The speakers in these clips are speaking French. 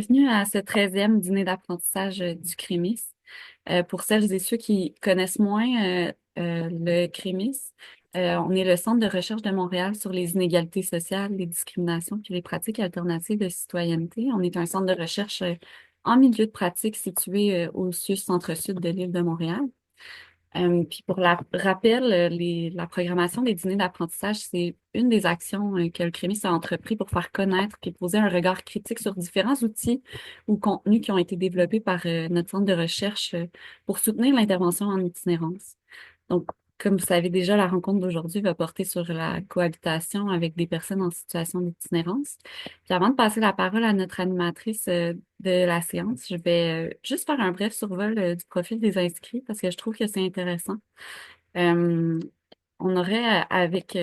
Bienvenue à ce 13e dîner d'apprentissage du CREMIS. Pour celles et ceux qui connaissent moins le CREMIS, on est le Centre de recherche de Montréal sur les inégalités sociales, les discriminations puis les pratiques alternatives de citoyenneté. On est un centre de recherche en milieu de pratique situé au centre-sud de l'île de Montréal. Puis pour rappel, la programmation des dîners d'apprentissage, c'est une des actions que le CREMIS a entrepris pour faire connaître et poser un regard critique sur différents outils ou contenus qui ont été développés par notre centre de recherche pour soutenir l'intervention en itinérance. Donc, comme vous savez déjà, la rencontre d'aujourd'hui va porter sur la cohabitation avec des personnes en situation d'itinérance. Puis avant de passer la parole à notre animatrice de la séance, je vais juste faire un bref survol du profil des inscrits parce que je trouve que c'est intéressant. Euh, on aurait avec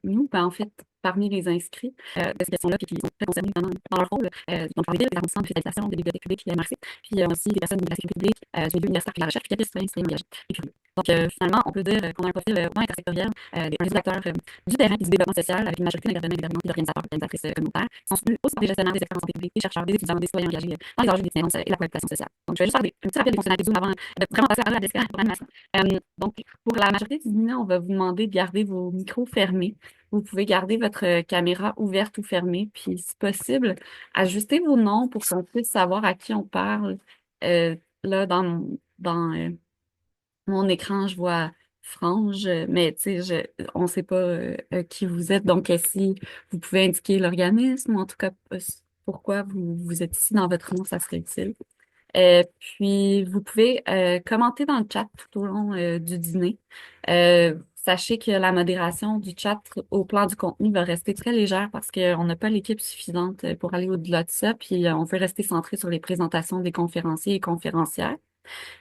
nous, ben, en fait, parmi les inscrits, ces questions-là, puis qui sont très concernés vraiment dans leur rôle, donc par les villes, des arrondissements de fiscalisation, des bibliothèques publiques, MRC, puis aussi des personnes de la sécurité publique, du milieu universitaire et de la recherche, puis il y a des citoyens engagés et curieux. Donc, finalement, on peut dire qu'on a un profil vraiment intersectoriel, des acteurs du terrain et du développement social, avec une majorité d'intervenants et d'intervenantes et d'organisateurs et organisatrices communautaires, qui sont soutenus aussi par des gestionnaires des experts en santé publique, des chercheurs, des étudiants, des citoyens engagés dans les enjeux d'itinérance et la cohabitation sociale. Donc, je vais juste faire un petit rappel des fonctionnalités Zoom avant de vraiment passer la parole à Jessica pour l'animation. Donc, pour la majorité du dîner, on va vous demander de garder vos micros fermés. Vous pouvez garder votre caméra ouverte ou fermée, puis si possible, ajustez vos noms pour qu'on puisse savoir à qui on parle. Là, dans mon écran, je vois Frange, mais tu sais, on ne sait pas qui vous êtes. Donc, si vous pouvez indiquer l'organisme, ou en tout cas, pourquoi vous êtes ici dans votre nom, ça serait utile. Puis, vous pouvez commenter dans le chat tout au long du dîner. Sachez que la modération du chat au plan du contenu va rester très légère parce qu'on n'a pas l'équipe suffisante pour aller au-delà de ça. Puis, on veut rester centré sur les présentations des conférenciers et conférencières.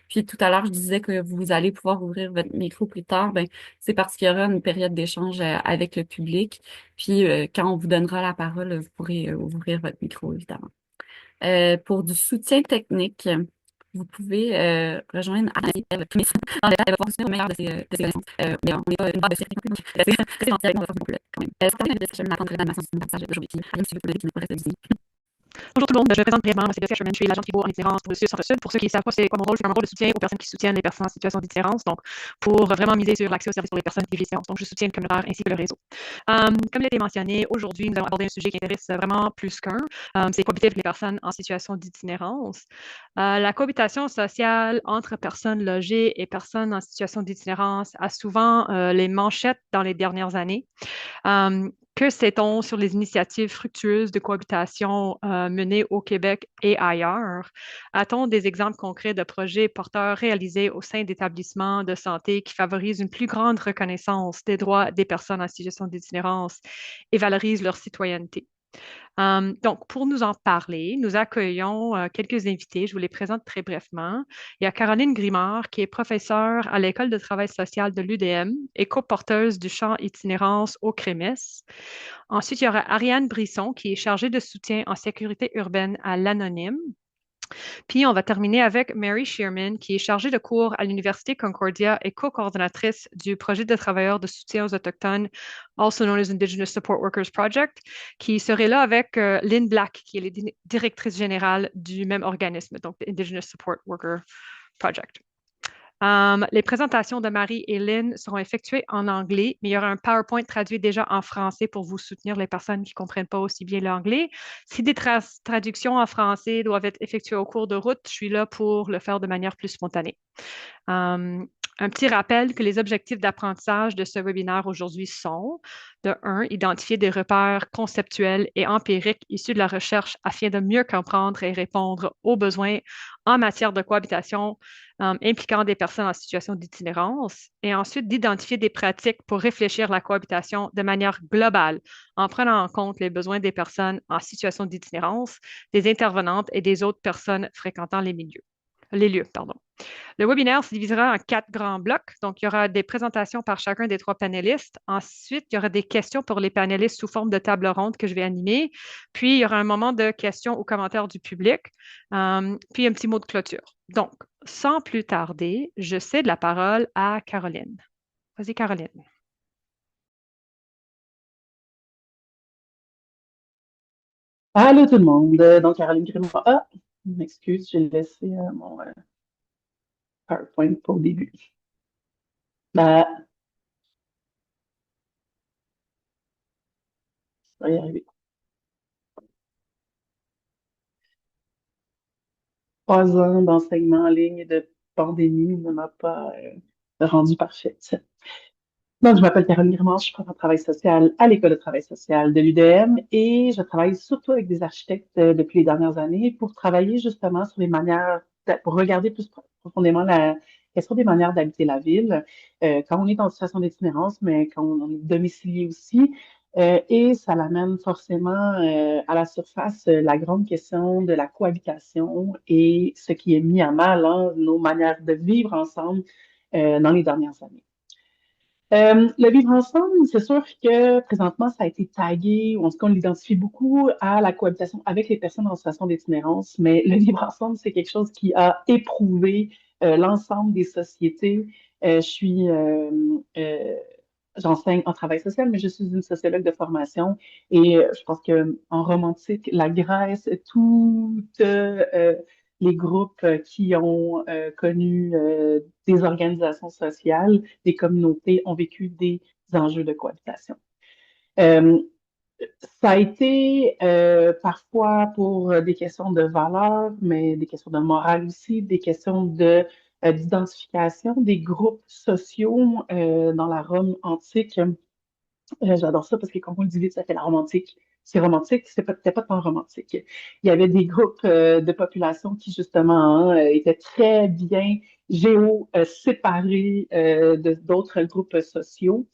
Puis, tout à l'heure, je disais que vous allez pouvoir ouvrir votre micro plus tard. Ben, c'est parce qu'il y aura une période d'échange avec le public. Puis, quand on vous donnera la parole, vous pourrez ouvrir votre micro, évidemment. Pour du soutien technique, vous pouvez rejoindre Annie, elle, dans le chat, elle va pouvoir vous soutenir au meilleur de ses connaissances. Mais on n'est pas une barre de sécurité, donc restez gentil avec nous, on va faire beaucoup quand même. Certains invités, je vais m'attendre à l'animation du passage d'aujourd'hui. Puis, si vous pouvez, qui n'est pas resté ici. Bonjour tout le monde, je me présente brièvement. Moi, c'est Jessica Sherman, je suis l'agent Thibault en itinérance pour le Centre-Sud. Pour ceux qui ne savent pas, c'est quoi mon rôle, c'est un rôle de soutien aux personnes qui soutiennent les personnes en situation d'itinérance, donc pour vraiment miser sur l'accès aux services pour les personnes qui vivent l'itinérance. Donc, je soutiens le communautaire ainsi que le réseau. Comme il a été mentionné, aujourd'hui, nous allons aborder un sujet qui intéresse vraiment plus qu'un. C'est cohabiter avec les personnes en situation d'itinérance. La cohabitation sociale entre personnes logées et personnes en situation d'itinérance a souvent les manchettes dans les dernières années. Que sait-on sur les initiatives fructueuses de cohabitation menées au Québec et ailleurs? A-t-on des exemples concrets de projets porteurs réalisés au sein d'établissements de santé qui favorisent une plus grande reconnaissance des droits des personnes en situation d'itinérance et valorisent leur citoyenneté? Donc, pour nous en parler, nous accueillons quelques invités. Je vous les présente très brièvement. Il y a Caroline Grimard, qui est professeure à l'École de travail social de l'UDM et coporteuse du champ itinérance au CREMES. Ensuite, il y aura Ariane Brisson, qui est chargée de soutien en sécurité urbaine à l'Anonyme. Puis, on va terminer avec Mary Shearman, qui est chargée de cours à l'Université Concordia et co-coordonnatrice du projet de travailleurs de soutien aux Autochtones, also known as Indigenous Support Workers Project, qui serait là avec Lynn Black, qui est la directrice générale du même organisme, donc Indigenous Support Worker Project. Les présentations de Marie et Lynn seront effectuées en anglais, mais il y aura un PowerPoint traduit déjà en français pour vous soutenir les personnes qui ne comprennent pas aussi bien l'anglais. Si des traductions en français doivent être effectuées au cours de route, je suis là pour le faire de manière plus spontanée. Un petit rappel que les objectifs d'apprentissage de ce webinaire aujourd'hui sont, de un, identifier des repères conceptuels et empiriques issus de la recherche afin de mieux comprendre et répondre aux besoins en matière de cohabitation impliquant des personnes en situation d'itinérance, et ensuite d'identifier des pratiques pour réfléchir la cohabitation de manière globale en prenant en compte les besoins des personnes en situation d'itinérance, des intervenantes et des autres personnes fréquentant les lieux, pardon. Le webinaire se divisera en 4 grands blocs. Donc, il y aura des présentations par chacun des 3 panélistes. Ensuite, il y aura des questions pour les panélistes sous forme de table ronde que je vais animer. Puis, il y aura un moment de questions ou commentaires du public. Puis, un petit mot de clôture. Donc, sans plus tarder, je cède la parole à Caroline. Vas-y, Caroline. Allô tout le monde. Donc, Caroline Grimard. Ah, je m'excuse, j'ai laissé mon PowerPoint pour le début. Bah, ça va y arriver. 3 ans d'enseignement en ligne et de pandémie ne m'a pas rendu parfaite. Donc, je m'appelle Caroline Grimard, je suis prof en travail social à l'École de travail social de l'UDM et je travaille surtout avec des architectes depuis les dernières années pour travailler justement sur les manières, pour regarder plus profondément quelles sont des manières d'habiter la ville quand on est en situation d'itinérance, mais quand on est domicilié aussi. Et ça l'amène forcément à la surface la grande question de la cohabitation et ce qui est mis à mal, hein, nos manières de vivre ensemble dans les dernières années. Le vivre ensemble, c'est sûr que présentement, ça a été tagué, ou en tout cas, on l'identifie beaucoup à la cohabitation avec les personnes en situation d'itinérance, mais le vivre ensemble, c'est quelque chose qui a éprouvé l'ensemble des sociétés. Je suis, j'enseigne en travail social, mais je suis une sociologue de formation et je pense que en romantique, la Grèce, toutes les groupes qui ont connu des organisations sociales, des communautés ont vécu des enjeux de cohabitation. Euh, Ça a été parfois pour des questions de valeur, mais des questions de morale aussi, des questions d'identification des groupes sociaux dans la Rome antique. J'adore ça parce que quand on le dit vite, ça fait la romantique. C'est romantique, c'était pas tant romantique. Il y avait des groupes de population qui, justement, hein, étaient très bien séparés d'autres groupes sociaux.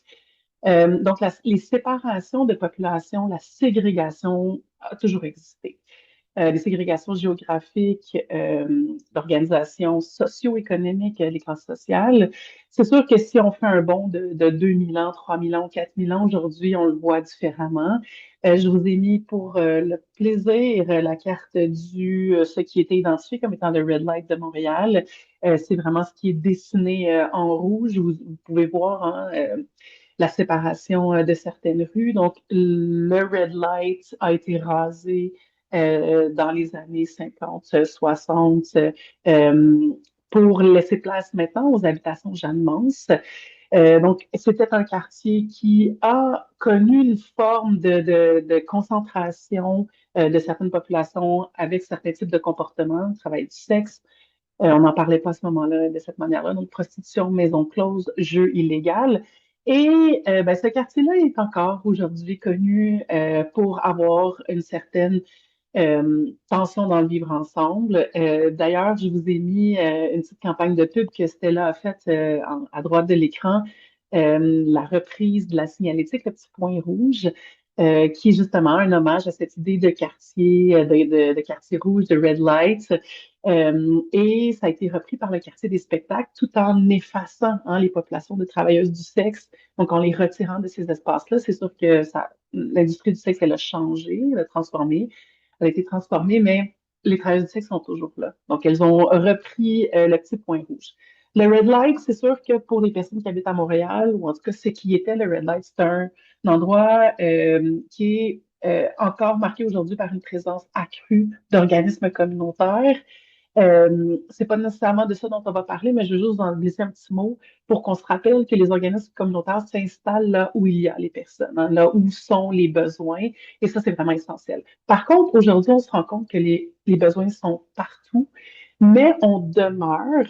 Donc, les séparations de population, la ségrégation a toujours existé. Les ségrégations géographiques, d'organisations socio-économiques, les classes sociales. C'est sûr que si on fait un bond de 2000 ans, 3000 ans, 4000 ans, aujourd'hui, on le voit différemment. Je vous ai mis pour le plaisir la carte ce qui était identifié comme étant le Red Light de Montréal. C'est vraiment ce qui est dessiné en rouge. Vous pouvez voir, hein, la séparation de certaines rues. Donc, le red light a été rasé dans les années 50, 60 pour laisser place maintenant aux habitations Jeanne-Mance. Donc, c'était un quartier qui a connu une forme de concentration de certaines populations avec certains types de comportements, travail du sexe. On n'en parlait pas à ce moment-là de cette manière-là. Donc, prostitution, maison close, jeu illégal. Et ben, ce quartier-là est encore aujourd'hui connu pour avoir une certaine tension dans le vivre ensemble. D'ailleurs, je vous ai mis une petite campagne de pub que Stella a faite à droite de l'écran, la reprise de la signalétique, le petit point rouge, qui est justement un hommage à cette idée de quartier, de quartier rouge, de red light. Et ça a été repris par le quartier des spectacles tout en effaçant hein, les populations de travailleuses du sexe. Donc, en les retirant de ces espaces-là, c'est sûr que l'industrie du sexe, elle a changé, elle a transformé, elle a été transformée, mais les travailleuses du sexe sont toujours là. Donc, elles ont repris le petit point rouge. Le Red Light, c'est sûr que pour les personnes qui habitent à Montréal, ou en tout cas ce qui était le Red Light, c'est un endroit qui est encore marqué aujourd'hui par une présence accrue d'organismes communautaires. C'est pas nécessairement de ça dont on va parler, mais je veux juste en glisser un petit mot pour qu'on se rappelle que les organismes communautaires s'installent là où il y a les personnes, hein, là où sont les besoins, et ça, c'est vraiment essentiel. Par contre, aujourd'hui, on se rend compte que les besoins sont partout, mais on demeure,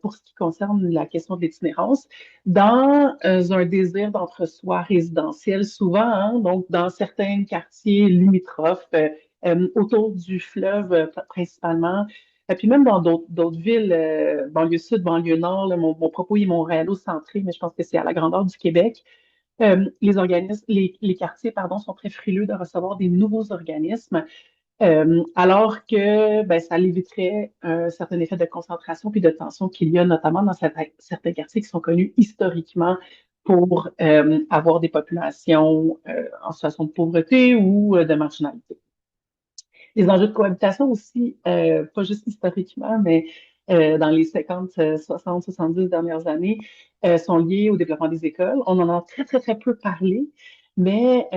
pour ce qui concerne la question de l'itinérance, dans un désir d'entre-soi résidentiel, souvent, hein, donc dans certains quartiers limitrophes, autour du fleuve principalement, et puis même dans d'autres villes, banlieue sud, banlieue nord, là, mon propos est montréalo-centré, mais je pense que c'est à la grandeur du Québec. Les quartiers, pardon, sont très frileux de recevoir des nouveaux organismes, alors que ben, ça éviterait un certain effet de concentration puis de tension qu'il y a notamment dans certains quartiers qui sont connus historiquement pour avoir des populations en situation de pauvreté ou de marginalité. Les enjeux de cohabitation aussi, pas juste historiquement, mais dans les 50, 60, 70 dernières années, sont liés au développement des écoles. On en a très, très, très peu parlé, Mais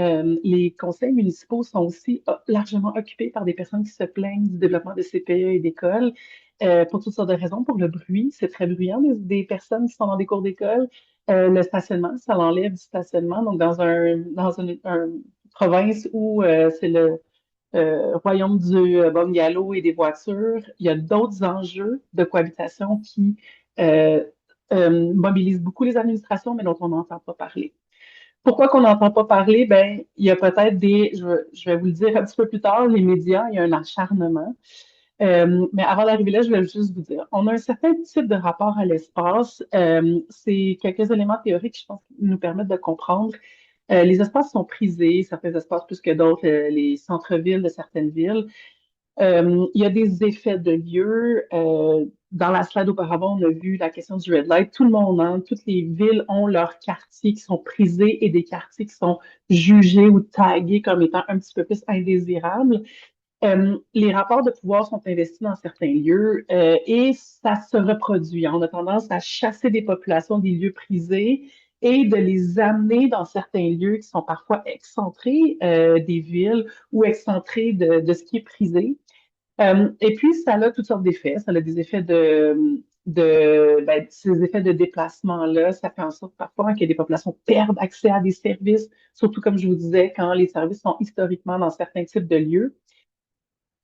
les conseils municipaux sont aussi largement occupés par des personnes qui se plaignent du développement de CPE et d'écoles pour toutes sortes de raisons. Pour le bruit, c'est très bruyant des personnes qui sont dans des cours d'école. Le stationnement, ça l'enlève du stationnement. Donc, dans une province où c'est le royaume du bungalow et des voitures, il y a d'autres enjeux de cohabitation qui euh, mobilisent beaucoup les administrations, mais dont on n'entend pas parler. Pourquoi qu'on n'entend pas parler? Ben, il y a peut-être je vais vous le dire un petit peu plus tard, les médias, il y a un acharnement. Mais avant d'arriver là, je vais juste vous dire, on a un certain type de rapport à l'espace. C'est quelques éléments théoriques, je pense, qui nous permettent de comprendre. Les espaces sont prisés, certains espaces plus que d'autres, les centres-villes de certaines villes. Il y a des effets de lieu. Dans la slide auparavant, on a vu la question du red light. Tout le monde, hein, toutes les villes ont leurs quartiers qui sont prisés et des quartiers qui sont jugés ou tagués comme étant un petit peu plus indésirables. Les rapports de pouvoir sont investis dans certains lieux et ça se reproduit. On a tendance à chasser des populations des lieux prisés et de les amener dans certains lieux qui sont parfois excentrés des villes ou excentrés de ce qui est prisé. Et puis, ça a toutes sortes d'effets. Ça a des effets ces effets de déplacement-là, ça fait en sorte parfois que des populations perdent accès à des services, surtout comme je vous disais, quand les services sont historiquement dans certains types de lieux.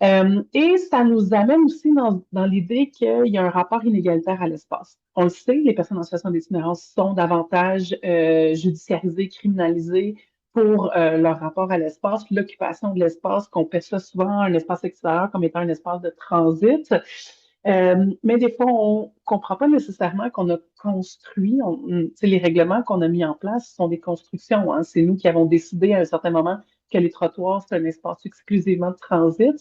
Et ça nous amène aussi dans l'idée qu'il y a un rapport inégalitaire à l'espace. On le sait, les personnes en situation d'itinérance sont davantage judiciarisées, criminalisées pour leur rapport à l'espace, l'occupation de l'espace, qu'on perçoit souvent un espace extérieur comme étant un espace de transit. Mais des fois, on comprend pas nécessairement qu'on a construit, les règlements qu'on a mis en place sont des constructions, hein. C'est nous qui avons décidé à un certain moment que les trottoirs, c'est un espace exclusivement de transit.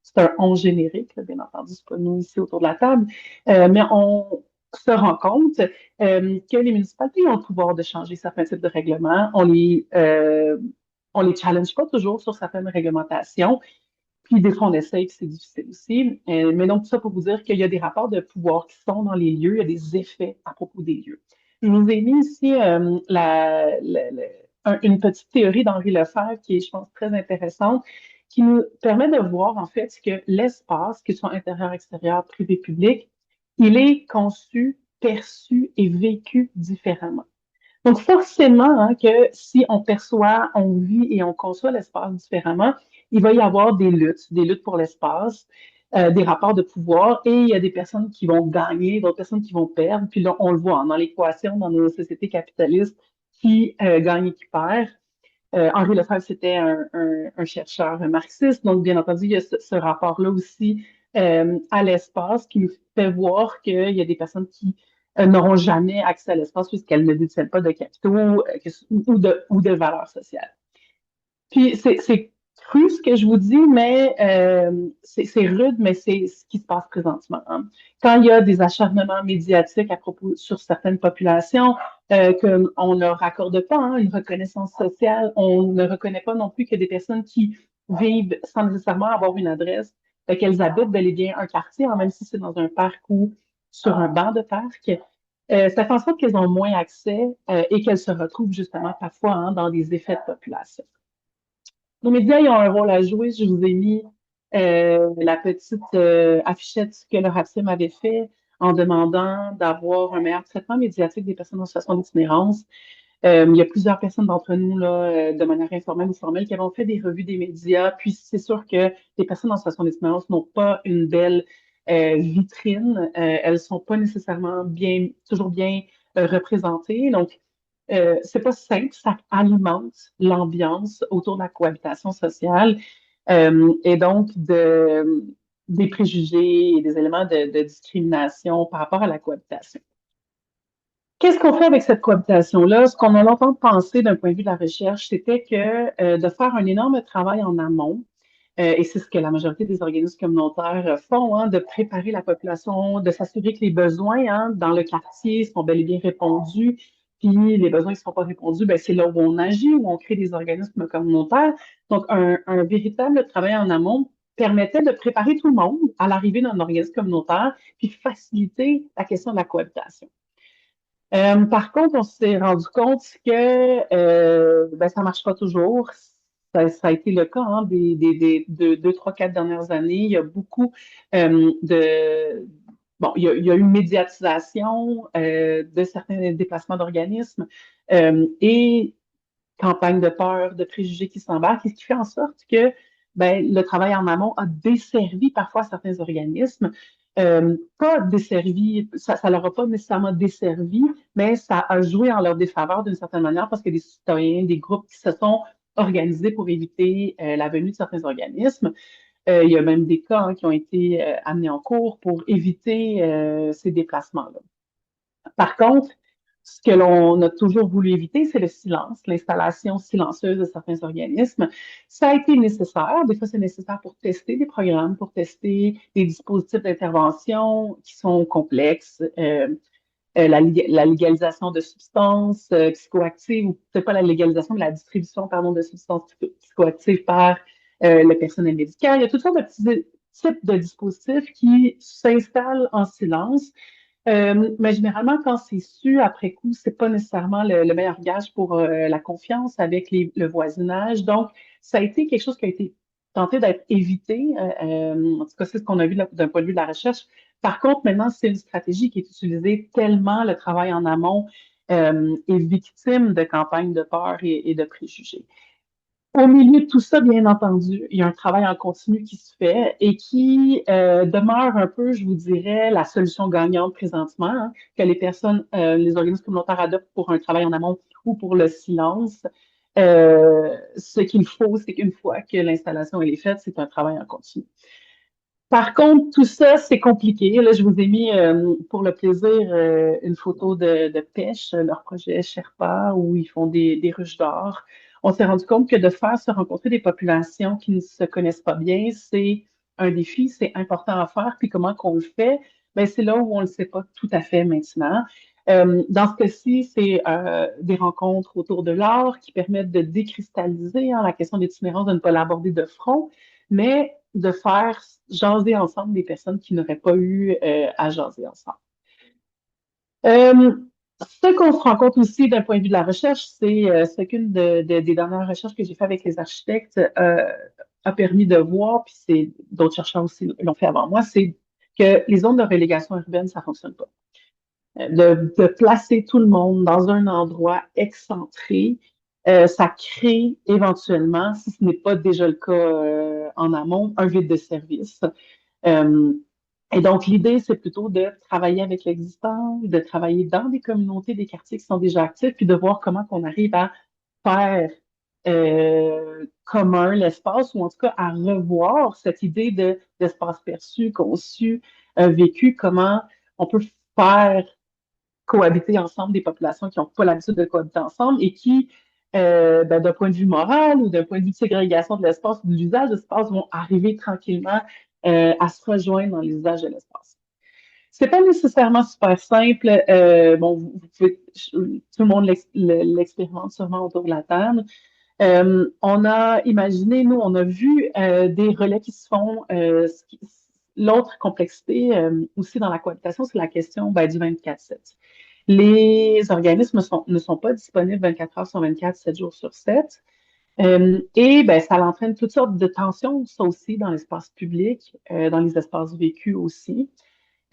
C'est un on générique, là, bien entendu, c'est pas nous ici autour de la table, mais on se rend compte que les municipalités ont le pouvoir de changer certains types de règlements. On les challenge pas toujours sur certaines réglementations. Puis des fois, on essaye, puis c'est difficile aussi. Mais donc, tout ça pour vous dire qu'il y a des rapports de pouvoir qui sont dans les lieux, il y a des effets à propos des lieux. Je vous ai mis ici une petite théorie d'Henri Lefebvre qui est, je pense, très intéressante, qui nous permet de voir en fait que l'espace, qu'il soit intérieur, extérieur, privé, public, il est conçu, perçu et vécu différemment. Donc, forcément, hein, que si on perçoit, on vit et on conçoit l'espace différemment, il va y avoir des luttes pour l'espace, des rapports de pouvoir, et il y a des personnes qui vont gagner, d'autres personnes qui vont perdre. Puis là, on le voit hein, dans l'équation, dans nos sociétés capitalistes, qui gagne et qui perd. Henri Lefebvre, c'était un chercheur marxiste, donc bien entendu, il y a ce rapport-là aussi à l'espace qui nous fait voir qu'il y a des personnes qui n'auront jamais accès à l'espace puisqu'elles ne détiennent pas de capitaux ou de valeurs sociales. Puis c'est cru ce que je vous dis, mais c'est rude, mais c'est ce qui se passe présentement, hein. Quand il y a des acharnements médiatiques à propos sur certaines populations, qu'on ne leur accorde pas hein, une reconnaissance sociale, on ne reconnaît pas non plus que des personnes qui vivent sans nécessairement avoir une adresse, qu'elles habitent bel et bien un quartier, hein, même si c'est dans un parc ou sur un banc de parc. Ça fait en sorte qu'elles ont moins accès et qu'elles se retrouvent justement parfois hein, dans des effets de population. Nos médias, ils ont un rôle à jouer. Je vous ai mis la petite affichette que le RAPSIM avait fait en demandant d'avoir un meilleur traitement médiatique des personnes en situation d'itinérance. Il y a plusieurs personnes d'entre nous, là, de manière informelle ou formelle, qui avons fait des revues des médias. Puis c'est sûr que les personnes en situation d'itinérance n'ont pas une belle vitrine. Elles sont pas nécessairement toujours bien représentées. Donc, c'est pas simple, ça alimente l'ambiance autour de la cohabitation sociale et donc des préjugés et des éléments de discrimination par rapport à la cohabitation. Qu'est-ce qu'on fait avec cette cohabitation-là? Ce qu'on a longtemps pensé d'un point de vue de la recherche, c'était que de faire un énorme travail en amont, et c'est ce que la majorité des organismes communautaires font, hein, de préparer la population, de s'assurer que les besoins hein, dans le quartier sont bel et bien répondus, puis les besoins qui ne sont pas répondus, ben, c'est là où on agit, où on crée des organismes communautaires. Donc, un véritable travail en amont permettait de préparer tout le monde à l'arrivée d'un organisme communautaire, puis faciliter la question de la cohabitation. Par contre, on s'est rendu compte que ben, ça marche pas toujours. Ça a été le cas des 2, 3, 4 dernières années. Il y a beaucoup de... Bon, il y a eu une médiatisation de certains déplacements d'organismes et campagne de peur, de préjugés qui s'embarquent, et ce qui fait en sorte que ben, le travail en amont a desservi parfois certains organismes. Pas desservi, ça leur a pas nécessairement desservi, mais ça a joué en leur défaveur d'une certaine manière parce que des citoyens, des groupes qui se sont organisés pour éviter la venue de certains organismes. Il y a même des cas qui ont été amenés en cours pour éviter ces déplacements-là. Par contre, ce que l'on a toujours voulu éviter, c'est le silence, l'installation silencieuse de certains organismes. Ça a été nécessaire. Des fois, c'est nécessaire pour tester des programmes, pour tester des dispositifs d'intervention qui sont complexes. La légalisation de substances psychoactives, ou peut-être pas la légalisation, mais la distribution, pardon, de substances psychoactives par le personnel médical. Il y a toutes sortes de petits types de dispositifs qui s'installent en silence mais généralement, quand c'est su après coup, c'est pas nécessairement le meilleur gage pour la confiance avec le voisinage. Donc, ça a été quelque chose qui a été tenté d'être évité. En tout cas, c'est ce qu'on a vu d'un point de vue de la recherche. Par contre, maintenant, c'est une stratégie qui est utilisée tellement le travail en amont est victime de campagnes de peur et de préjugés. Au milieu de tout ça, bien entendu, il y a un travail en continu qui se fait et qui demeure un peu, je vous dirais, la solution gagnante présentement, que les personnes, les organismes communautaires adoptent pour un travail en amont ou pour le silence. Ce qu'il faut, c'est qu'une fois que l'installation elle est faite, c'est un travail en continu. Par contre, tout ça, c'est compliqué. Là, je vous ai mis pour le plaisir une photo de pêche, leur projet Sherpa, où ils font des ruches d'or. On s'est rendu compte que de faire se rencontrer des populations qui ne se connaissent pas bien, c'est un défi, c'est important à faire. Puis comment qu'on le fait? Ben, c'est là où on ne le sait pas tout à fait maintenant. Dans ce cas-ci, c'est des rencontres autour de l'art qui permettent de décristalliser la question d'itinérance, de ne pas l'aborder de front, mais de faire jaser ensemble des personnes qui n'auraient pas eu à jaser ensemble. Euh, Ce qu'on se rend compte aussi d'un point de vue de la recherche, c'est ce qu'une des dernières recherches que j'ai fait avec les architectes a permis de voir, puis c'est d'autres chercheurs aussi l'ont fait avant moi, c'est que les zones de relégation urbaine, ça fonctionne pas. De placer tout le monde dans un endroit excentré, ça crée éventuellement, si ce n'est pas déjà le cas en amont, un vide de service. Euh, et donc, l'idée, c'est plutôt de travailler avec l'existant, de travailler dans des communautés, des quartiers qui sont déjà actifs, puis de voir comment on arrive à faire commun l'espace, ou en tout cas à revoir cette idée d'espace perçu, conçu, vécu, comment on peut faire cohabiter ensemble des populations qui n'ont pas l'habitude de cohabiter ensemble et qui, ben, d'un point de vue moral ou d'un point de vue de ségrégation de l'espace ou de l'usage de l'espace, vont arriver tranquillement à se rejoindre dans l'usage de l'espace. C'est pas nécessairement super simple. Bon, vous pouvez, tout le monde l'expérimente sûrement autour de la table. On a imaginé, nous, on a vu des relais qui se font. L'autre complexité aussi dans la cohabitation, c'est la question ben, du 24/7. Les organismes ne sont pas disponibles 24 heures sur 24, 7 jours sur 7. Et ben, ça entraîne toutes sortes de tensions, ça aussi, dans l'espace public, dans les espaces vécus aussi.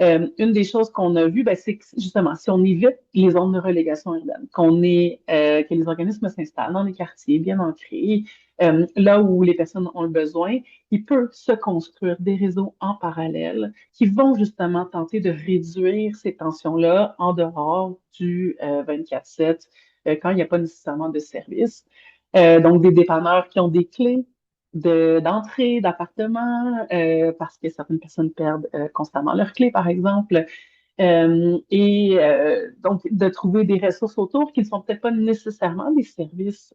Une des choses qu'on a vues, ben, c'est que justement, si on évite les zones de relégation urbaine, que les organismes s'installent dans les quartiers bien ancrés, là où les personnes ont le besoin, il peut se construire des réseaux en parallèle qui vont justement tenter de réduire ces tensions-là en dehors du 24/7, quand il n'y a pas nécessairement de service. Donc, des dépanneurs qui ont des clés d'entrée d'appartement parce que certaines personnes perdent constamment leurs clés, par exemple. Donc, de trouver des ressources autour qui ne sont peut-être pas nécessairement des services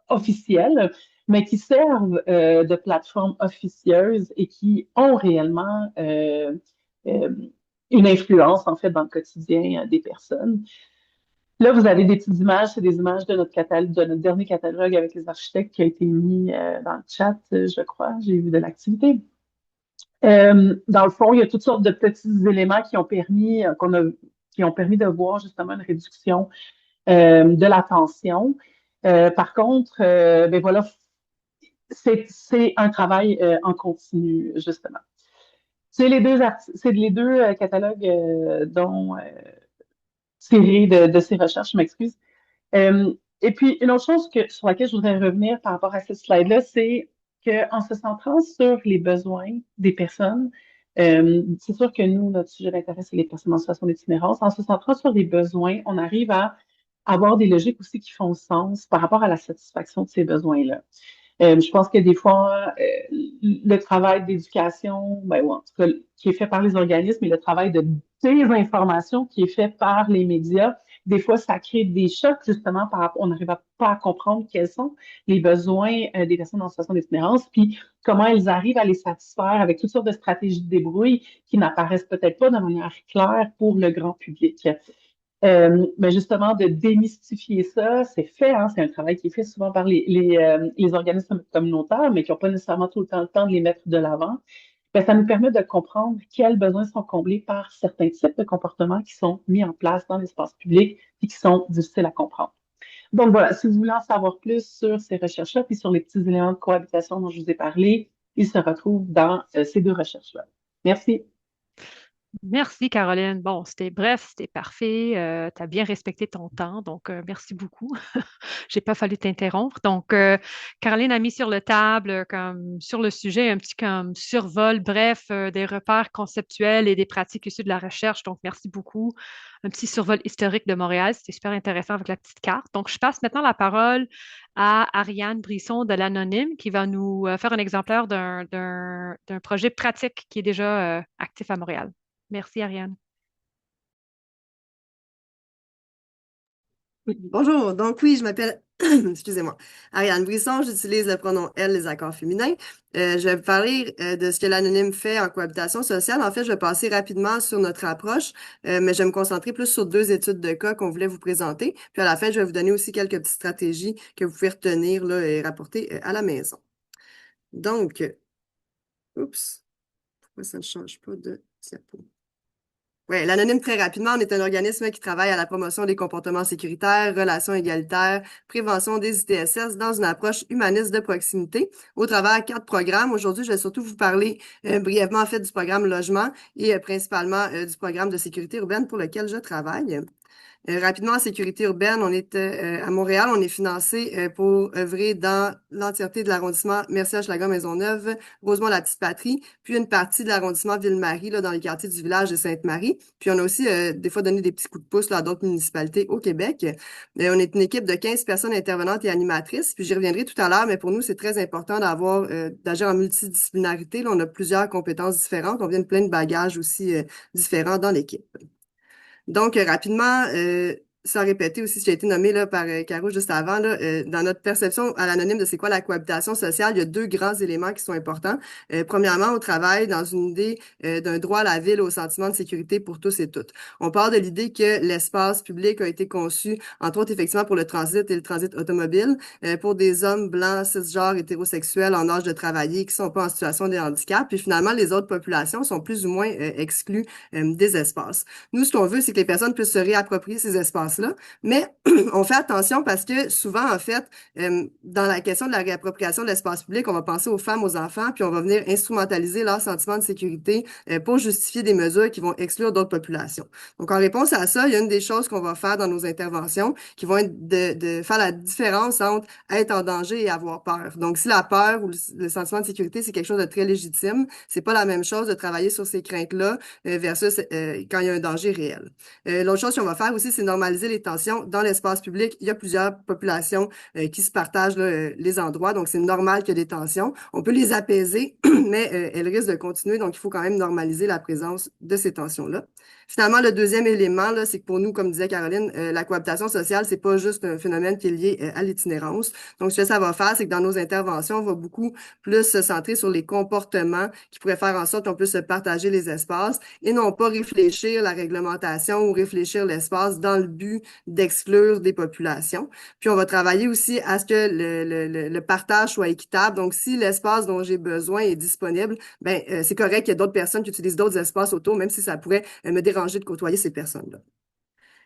officiels, mais qui servent de plateforme officieuse et qui ont réellement euh, une influence, en fait, dans le quotidien des personnes. Là, vous avez des petites images, c'est des images de notre catalogue, de notre dernier catalogue avec les architectes qui a été mis dans le chat, je crois. J'ai vu de l'activité. Dans le fond, il y a toutes sortes de petits éléments qui ont permis, qui ont permis de voir justement une réduction de la tension. Par contre, ben voilà, c'est un travail en continu, justement. C'est les deux catalogues dont tirés de ces recherches, je m'excuse. Et puis, une autre chose sur laquelle je voudrais revenir par rapport à cette slide-là, c'est qu'en se centrant sur les besoins des personnes, c'est sûr que nous, notre sujet d'intérêt, c'est les personnes en situation d'itinérance. En se centrant sur les besoins, on arrive à avoir des logiques aussi qui font sens par rapport à la satisfaction de ces besoins-là. Je pense que des fois, le travail d'éducation, ben, ou en tout cas, qui est fait par les organismes et le travail de désinformation qui est fait par les médias, des fois, ça crée des chocs justement par rapport, on n'arrive pas à comprendre quels sont les besoins des personnes en situation d'itinérance, puis comment elles arrivent à les satisfaire avec toutes sortes de stratégies de débrouille qui n'apparaissent peut-être pas de manière claire pour le grand public. Mais justement, de démystifier ça, c'est fait, hein, c'est un travail qui est fait souvent par les organismes communautaires, mais qui n'ont pas nécessairement tout le temps de les mettre de l'avant. Ben, ça nous permet de comprendre quels besoins sont comblés par certains types de comportements qui sont mis en place dans l'espace public et qui sont difficiles à comprendre. Donc voilà, si vous voulez en savoir plus sur ces recherches-là, puis sur les petits éléments de cohabitation dont je vous ai parlé, ils se retrouvent dans ces deux recherches-là. Merci. Merci, Caroline. Bon, c'était bref, c'était parfait. Tu as bien respecté ton temps, donc merci beaucoup. J'ai pas fallu t'interrompre. Donc, Caroline a mis sur le table, comme sur le sujet, un petit comme survol, bref, des repères conceptuels et des pratiques issues de la recherche. Donc, merci beaucoup. Un petit survol historique de Montréal. C'était super intéressant avec la petite carte. Donc, je passe maintenant la parole à Ariane Brisson de l'Anonyme qui va nous faire un exemplaire d'un projet pratique qui est déjà actif à Montréal. Merci, Ariane. Oui, bonjour, donc oui, je m'appelle, excusez-moi, Ariane Brisson, j'utilise le pronom elle, les accords féminins. Je vais vous parler de ce que l'anonyme fait en cohabitation sociale. En fait, je vais passer rapidement sur notre approche, mais je vais me concentrer plus sur deux études de cas qu'on voulait vous présenter. Puis à la fin, je vais vous donner aussi quelques petites stratégies que vous pouvez retenir là, et rapporter à la maison. Donc, oups, pourquoi ça ne change pas de diapo? Oui, l'Anonyme, très rapidement, on est un organisme qui travaille à la promotion des comportements sécuritaires, relations égalitaires, prévention des ITSS dans une approche humaniste de proximité au travers 4 programmes. Aujourd'hui, je vais surtout vous parler brièvement en fait du programme logement et principalement du programme de sécurité urbaine pour lequel je travaille. Rapidement, en sécurité urbaine, on est à Montréal, on est financé pour œuvrer dans l'entièreté de l'arrondissement Mercier-Hochelaga-Maisonneuve, Rosemont-la-Petite-Patrie, puis une partie de l'arrondissement Ville-Marie, là, dans les quartiers du village de Sainte-Marie. Puis on a aussi des fois donné des petits coups de pouce là, à d'autres municipalités au Québec. On est une équipe de 15 personnes intervenantes et animatrices, puis j'y reviendrai tout à l'heure, mais pour nous, c'est très important d'agir en multidisciplinarité. Là, on a plusieurs compétences différentes, on vient de plein de bagages aussi différents dans l'équipe. Donc, rapidement, sans répéter aussi ce qui a été nommé là, par Caro juste avant, là, dans notre perception à l'anonyme de c'est quoi la cohabitation sociale, il y a deux grands éléments qui sont importants. Premièrement, on travaille dans une idée d'un droit à la ville au sentiment de sécurité pour tous et toutes. On part de l'idée que l'espace public a été conçu, entre autres, effectivement, pour le transit et le transit automobile, pour des hommes blancs, cisgenres, hétérosexuels, en âge de travailler, qui sont pas en situation de handicap. Puis finalement, les autres populations sont plus ou moins exclues des espaces. Nous, ce qu'on veut, c'est que les personnes puissent se réapproprier ces espaces-là, mais on fait attention parce que souvent, en fait, dans la question de la réappropriation de l'espace public, on va penser aux femmes, aux enfants, puis on va venir instrumentaliser leur sentiment de sécurité pour justifier des mesures qui vont exclure d'autres populations. Donc, en réponse à ça, il y a une des choses qu'on va faire dans nos interventions qui vont être de faire la différence entre être en danger et avoir peur. Donc, si la peur ou le sentiment de sécurité, c'est quelque chose de très légitime, c'est pas la même chose de travailler sur ces craintes-là versus quand il y a un danger réel. L'autre chose qu'on va faire aussi, c'est normaliser les tensions dans l'espace public. Il y a plusieurs populations qui se partagent là, les endroits, donc c'est normal qu'il y ait des tensions. On peut les apaiser, mais elles risquent de continuer, donc il faut quand même normaliser la présence de ces tensions-là. Finalement, le deuxième élément, là, c'est que pour nous, comme disait Caroline, la cohabitation sociale, c'est pas juste un phénomène qui est lié à l'itinérance. Donc, ce que ça va faire, c'est que dans nos interventions, on va beaucoup plus se centrer sur les comportements qui pourraient faire en sorte qu'on puisse se partager les espaces et non pas réfléchir la réglementation ou réfléchir l'espace dans le but d'exclure des populations. Puis, on va travailler aussi à ce que le partage soit équitable. Donc, si l'espace dont j'ai besoin est disponible, c'est correct qu'il y ait d'autres personnes qui utilisent d'autres espaces autour, même si ça pourrait me déranger de côtoyer ces personnes-là.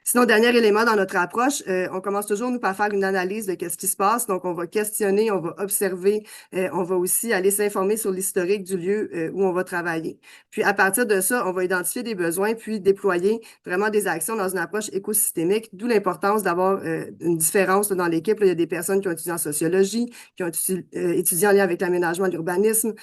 Sinon, dernier élément dans notre approche, on commence toujours, nous, par faire une analyse de qu'est-ce qui se passe. Donc, on va questionner, on va observer, on va aussi aller s'informer sur l'historique du lieu où on va travailler. Puis, à partir de ça, on va identifier des besoins, puis déployer vraiment des actions dans une approche écosystémique, d'où l'importance d'avoir une différence dans l'équipe. Il y a des personnes qui ont étudié en sociologie, qui ont étudié en lien avec l'aménagement, l'urbanisme,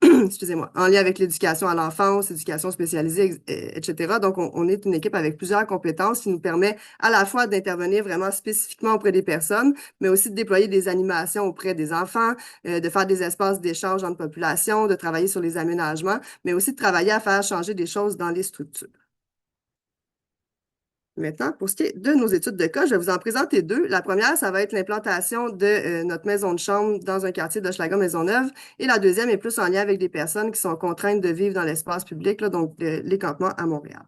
excusez-moi, en lien avec l'éducation à l'enfance, éducation spécialisée, etc. Donc, on est une équipe avec plusieurs compétences qui nous permet à la fois d'intervenir vraiment spécifiquement auprès des personnes, mais aussi de déployer des animations auprès des enfants, de faire des espaces d'échange entre populations, de travailler sur les aménagements, mais aussi de travailler à faire changer des choses dans les structures. Maintenant, pour ce qui est de nos études de cas, je vais vous en présenter deux. La première, ça va être l'implantation de notre maison de chambre dans un quartier d'Hochelaga-Maisonneuve. Et la deuxième est plus en lien avec des personnes qui sont contraintes de vivre dans l'espace public, là, donc les campements à Montréal.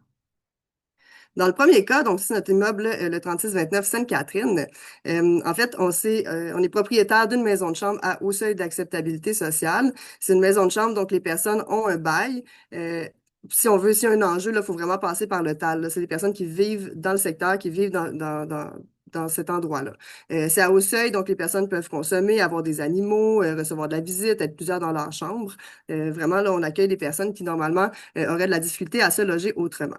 Dans le premier cas, donc c'est notre immeuble, le 3629 Sainte-Catherine. En fait, on est propriétaire d'une maison de chambre à haut seuil d'acceptabilité sociale. C'est une maison de chambre, donc les personnes ont un bail. Si on veut, s'il y a un enjeu, il faut vraiment passer par le TAL. C'est des personnes qui vivent dans le secteur, qui vivent dans cet endroit-là. C'est à haut seuil, donc les personnes peuvent consommer, avoir des animaux, recevoir de la visite, être plusieurs dans leur chambre. Vraiment, là, on accueille des personnes qui, normalement, auraient de la difficulté à se loger autrement.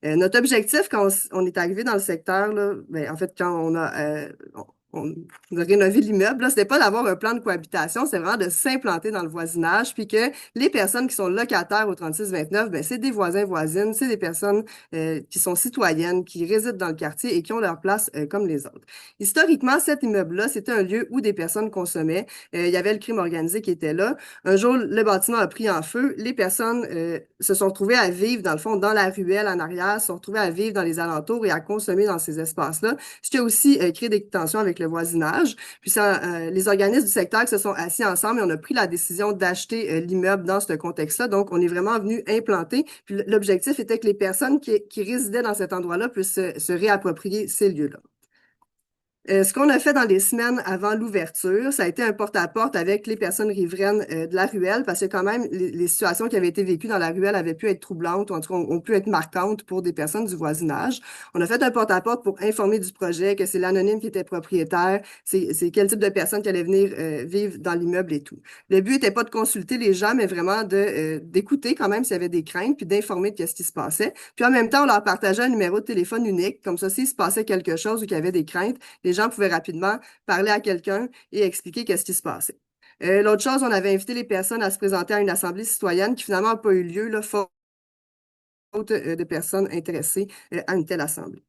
Notre objectif, quand on est arrivé dans le secteur, là, ben, en fait, quand on a rénové l'immeuble, là, c'était pas d'avoir un plan de cohabitation, c'est vraiment de s'implanter dans le voisinage, puis que les personnes qui sont locataires au 3629, ben, c'est des voisins, voisines, c'est des personnes qui sont citoyennes, qui résident dans le quartier et qui ont leur place comme les autres. Historiquement, cet immeuble-là, c'était un lieu où des personnes consommaient. Il y avait le crime organisé qui était là. Un jour, le bâtiment a pris en feu. Les personnes se sont retrouvées à vivre, dans le fond, dans la ruelle en arrière, se sont retrouvées à vivre dans les alentours et à consommer dans ces espaces-là, ce qui a aussi créé des tensions avec le voisinage. Puis ça, les organismes du secteur se sont assis ensemble et on a pris la décision d'acheter l'immeuble dans ce contexte-là. Donc, on est vraiment venu implanter. Puis l'objectif était que les personnes qui résidaient dans cet endroit-là puissent se réapproprier ces lieux-là. Ce qu'on a fait dans les semaines avant l'ouverture, ça a été un porte-à-porte avec les personnes riveraines de la ruelle, parce que quand même, les situations qui avaient été vécues dans la ruelle avaient pu être troublantes, ou en tout cas, ont pu être marquantes pour des personnes du voisinage. On a fait un porte-à-porte pour informer du projet, que c'est l'anonyme qui était propriétaire, c'est quel type de personnes qui allaient venir vivre dans l'immeuble et tout. Le but n'était pas de consulter les gens, mais vraiment d'écouter quand même s'il y avait des craintes, puis d'informer de ce qui se passait. Puis en même temps, on leur partageait un numéro de téléphone unique, comme ça, s'il se passait quelque chose ou qu'il y avait des craintes, les gens pouvaient rapidement parler à quelqu'un et expliquer qu'est-ce qui se passait. L'autre chose, on avait invité les personnes à se présenter à une assemblée citoyenne qui finalement n'a pas eu lieu, là, faute de personnes intéressées à une telle assemblée.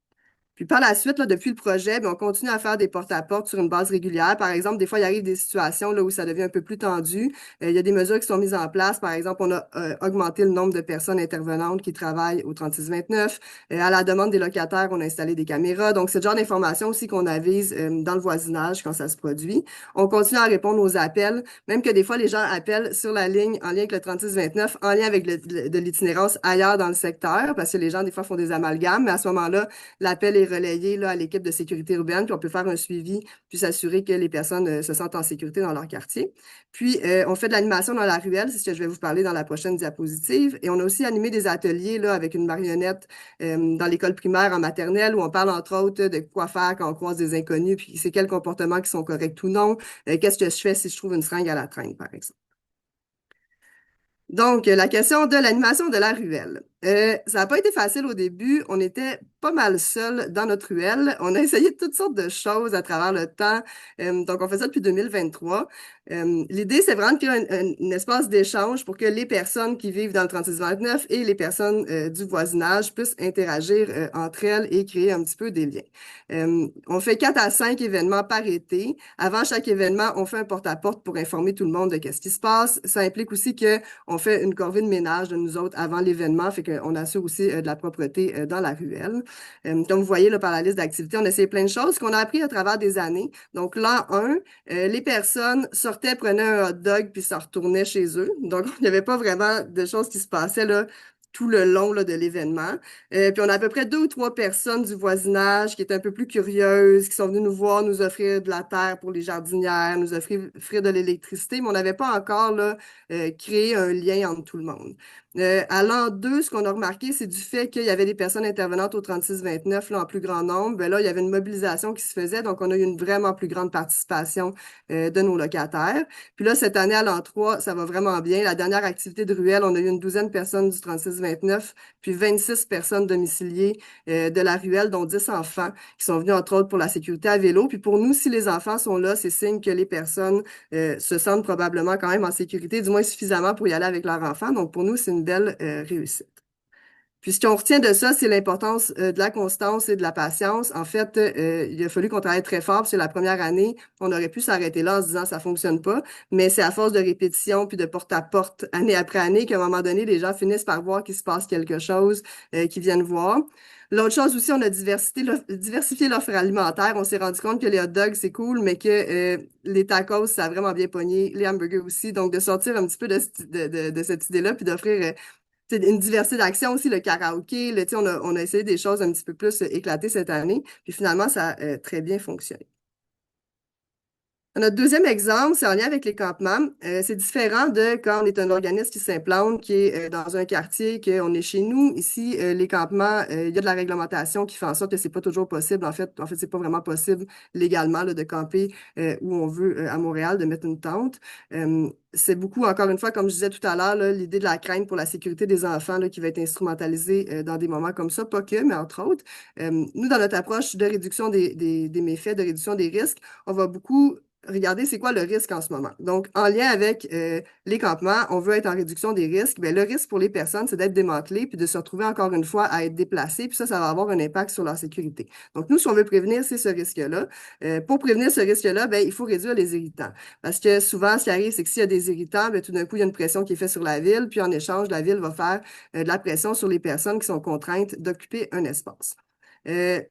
Puis par la suite, là, depuis le projet, bien, on continue à faire des porte-à-porte sur une base régulière. Par exemple, des fois, il arrive des situations là, où ça devient un peu plus tendu. Il y a des mesures qui sont mises en place. Par exemple, on a augmenté le nombre de personnes intervenantes qui travaillent au 3629. À la demande des locataires, on a installé des caméras. Donc, c'est le genre d'information aussi qu'on avise dans le voisinage quand ça se produit. On continue à répondre aux appels, même que des fois, les gens appellent sur la ligne en lien avec le 3629, en lien avec de l'itinérance ailleurs dans le secteur, parce que les gens, des fois, font des amalgames. Mais à ce moment-là, l'appel est relayé là, à l'équipe de sécurité urbaine, puis on peut faire un suivi, puis s'assurer que les personnes se sentent en sécurité dans leur quartier. Puis, on fait de l'animation dans la ruelle, c'est ce que je vais vous parler dans la prochaine diapositive. Et on a aussi animé des ateliers là, avec une marionnette dans l'école primaire en maternelle, où on parle entre autres de quoi faire quand on croise des inconnus, puis c'est quels comportements qui sont corrects ou non. Qu'est-ce que je fais si je trouve une seringue à la traîne, par exemple. Donc, la question de l'animation de la ruelle. Ça n'a pas été facile au début. On était pas mal seuls dans notre ruelle. On a essayé toutes sortes de choses à travers le temps. Donc, on fait ça depuis 2023. L'idée, c'est vraiment de créer un espace d'échange pour que les personnes qui vivent dans le 3629 et les personnes du voisinage puissent interagir entre elles et créer un petit peu des liens. On fait 4 à 5 événements par été. Avant chaque événement, on fait un porte-à-porte pour informer tout le monde de ce qui se passe. Ça implique aussi qu'on fait une corvée de ménage de nous autres avant l'événement, fait qu'on assure aussi de la propreté dans la ruelle. Comme vous voyez là, par la liste d'activités, on a essayé plein de choses qu'on a appris à travers des années. Donc là, les personnes sortaient, prenaient un hot dog puis se retournaient chez eux. Donc, il n'y avait pas vraiment de choses qui se passaient là tout le long là, de l'événement. Puis on a à peu près 2 ou 3 personnes du voisinage qui étaient un peu plus curieuses, qui sont venues nous voir, nous offrir de la terre pour les jardinières, nous offrir de l'électricité, mais on n'avait pas encore là, créé un lien entre tout le monde. À l'an 2, ce qu'on a remarqué, c'est du fait qu'il y avait des personnes intervenantes au 36-29 là, en plus grand nombre. Ben là, il y avait une mobilisation qui se faisait, donc on a eu une vraiment plus grande participation de nos locataires. Puis là, cette année, à l'an 3, ça va vraiment bien. La dernière activité de ruelle, on a eu une douzaine de personnes du 36-29, puis 26 personnes domiciliées de la ruelle, dont 10 enfants qui sont venus, entre autres, pour la sécurité à vélo. Puis pour nous, si les enfants sont là, c'est signe que les personnes se sentent probablement quand même en sécurité, du moins suffisamment pour y aller avec leurs enfants. Donc pour nous, c'est une belle réussite. Puis ce qu'on retient de ça, c'est l'importance de la constance et de la patience. En fait, il a fallu qu'on travaille très fort, parce que la première année, on aurait pu s'arrêter là en se disant ça fonctionne pas, mais c'est à force de répétition puis de porte à porte, année après année, qu'à un moment donné, les gens finissent par voir qu'il se passe quelque chose, qu'ils viennent voir. L'autre chose aussi, on a diversifié l'offre alimentaire. On s'est rendu compte que les hot dogs, c'est cool, mais que les tacos, ça a vraiment bien pogné, les hamburgers aussi. Donc, de sortir un petit peu de cette idée-là, puis d'offrir une diversité d'actions aussi, le karaoké, on a essayé des choses un petit peu plus éclatées cette année, puis finalement, ça a très bien fonctionné. Notre deuxième exemple, c'est en lien avec les campements. C'est différent de quand on est un organisme qui s'implante, qui est dans un quartier, qu'on est chez nous. Ici, les campements, il y a de la réglementation qui fait en sorte que c'est pas toujours possible. En fait, c'est pas vraiment possible légalement là, de camper où on veut à Montréal, de mettre une tente. C'est beaucoup, encore une fois, comme je disais tout à l'heure, là, l'idée de la crainte pour la sécurité des enfants là, qui va être instrumentalisée dans des moments comme ça, pas que, mais entre autres. Nous, dans notre approche de réduction des méfaits, de réduction des risques, on va beaucoup regarder c'est quoi le risque en ce moment. Donc, en lien avec les campements, on veut être en réduction des risques. Bien, le risque pour les personnes, c'est d'être démantelé puis de se retrouver encore une fois à être déplacé. Puis ça va avoir un impact sur leur sécurité. Donc, nous, ce qu'on veut prévenir, c'est ce risque-là. Pour prévenir ce risque-là, bien, il faut réduire les irritants. Parce que souvent, ce qui arrive, c'est que s'il y a des irritants, bien, tout d'un coup, il y a une pression qui est faite sur la ville. Puis en échange, la ville va faire de la pression sur les personnes qui sont contraintes d'occuper un espace.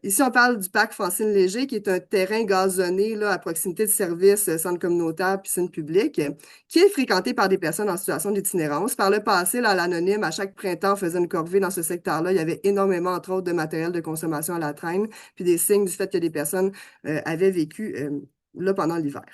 Ici, on parle du parc Francine Léger, qui est un terrain gazonné là, à proximité de services, centres communautaires, piscines publiques, qui est fréquenté par des personnes en situation d'itinérance. Par le passé, là, à l'Anonyme, à chaque printemps, on faisait une corvée dans ce secteur-là. Il y avait énormément, entre autres, de matériel de consommation à la traîne, puis des signes du fait que des personnes avaient vécu là pendant l'hiver.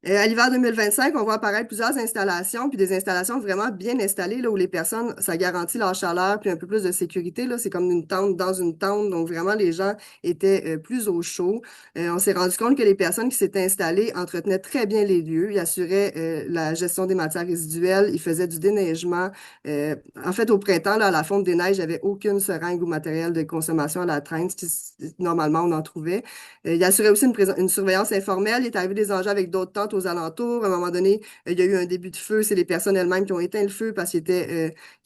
À l'hiver 2025, on va apparaître plusieurs installations, puis des installations vraiment bien installées, là, où les personnes, ça garantit leur chaleur, puis un peu plus de sécurité. Là, c'est comme une tente dans une tente, donc vraiment, les gens étaient plus au chaud. On s'est rendu compte que les personnes qui s'étaient installées entretenaient très bien les lieux. Ils assuraient la gestion des matières résiduelles, ils faisaient du déneigement. En fait, au printemps, là, à la fonte des neiges, il n'y avait aucune seringue ou matériel de consommation à la traîne, ce qui, normalement, on en trouvait. Il assurait aussi une surveillance informelle. Il est arrivé des engins avec d'autres tentes aux alentours. À un moment donné, il y a eu un début de feu. C'est les personnes elles-mêmes qui ont éteint le feu parce qu'ils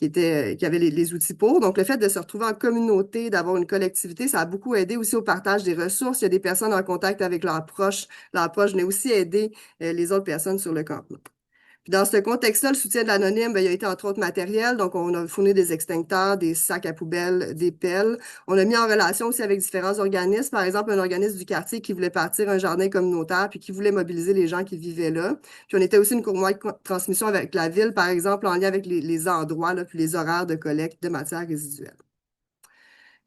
avaient les outils pour. Donc, le fait de se retrouver en communauté, d'avoir une collectivité, ça a beaucoup aidé aussi au partage des ressources. Il y a des personnes en contact avec leurs proches. Leurs proches venaient aussi aider les autres personnes sur le campement. Puis dans ce contexte-là, le soutien de l'anonyme, ben, il a été entre autres matériel. Donc, on a fourni des extincteurs, des sacs à poubelle, des pelles. On a mis en relation aussi avec différents organismes. Par exemple, un organisme du quartier qui voulait partir un jardin communautaire puis qui voulait mobiliser les gens qui vivaient là. Puis on était aussi une courroie de transmission avec la ville, par exemple, en lien avec les endroits, là, puis les horaires de collecte de matières résiduelles.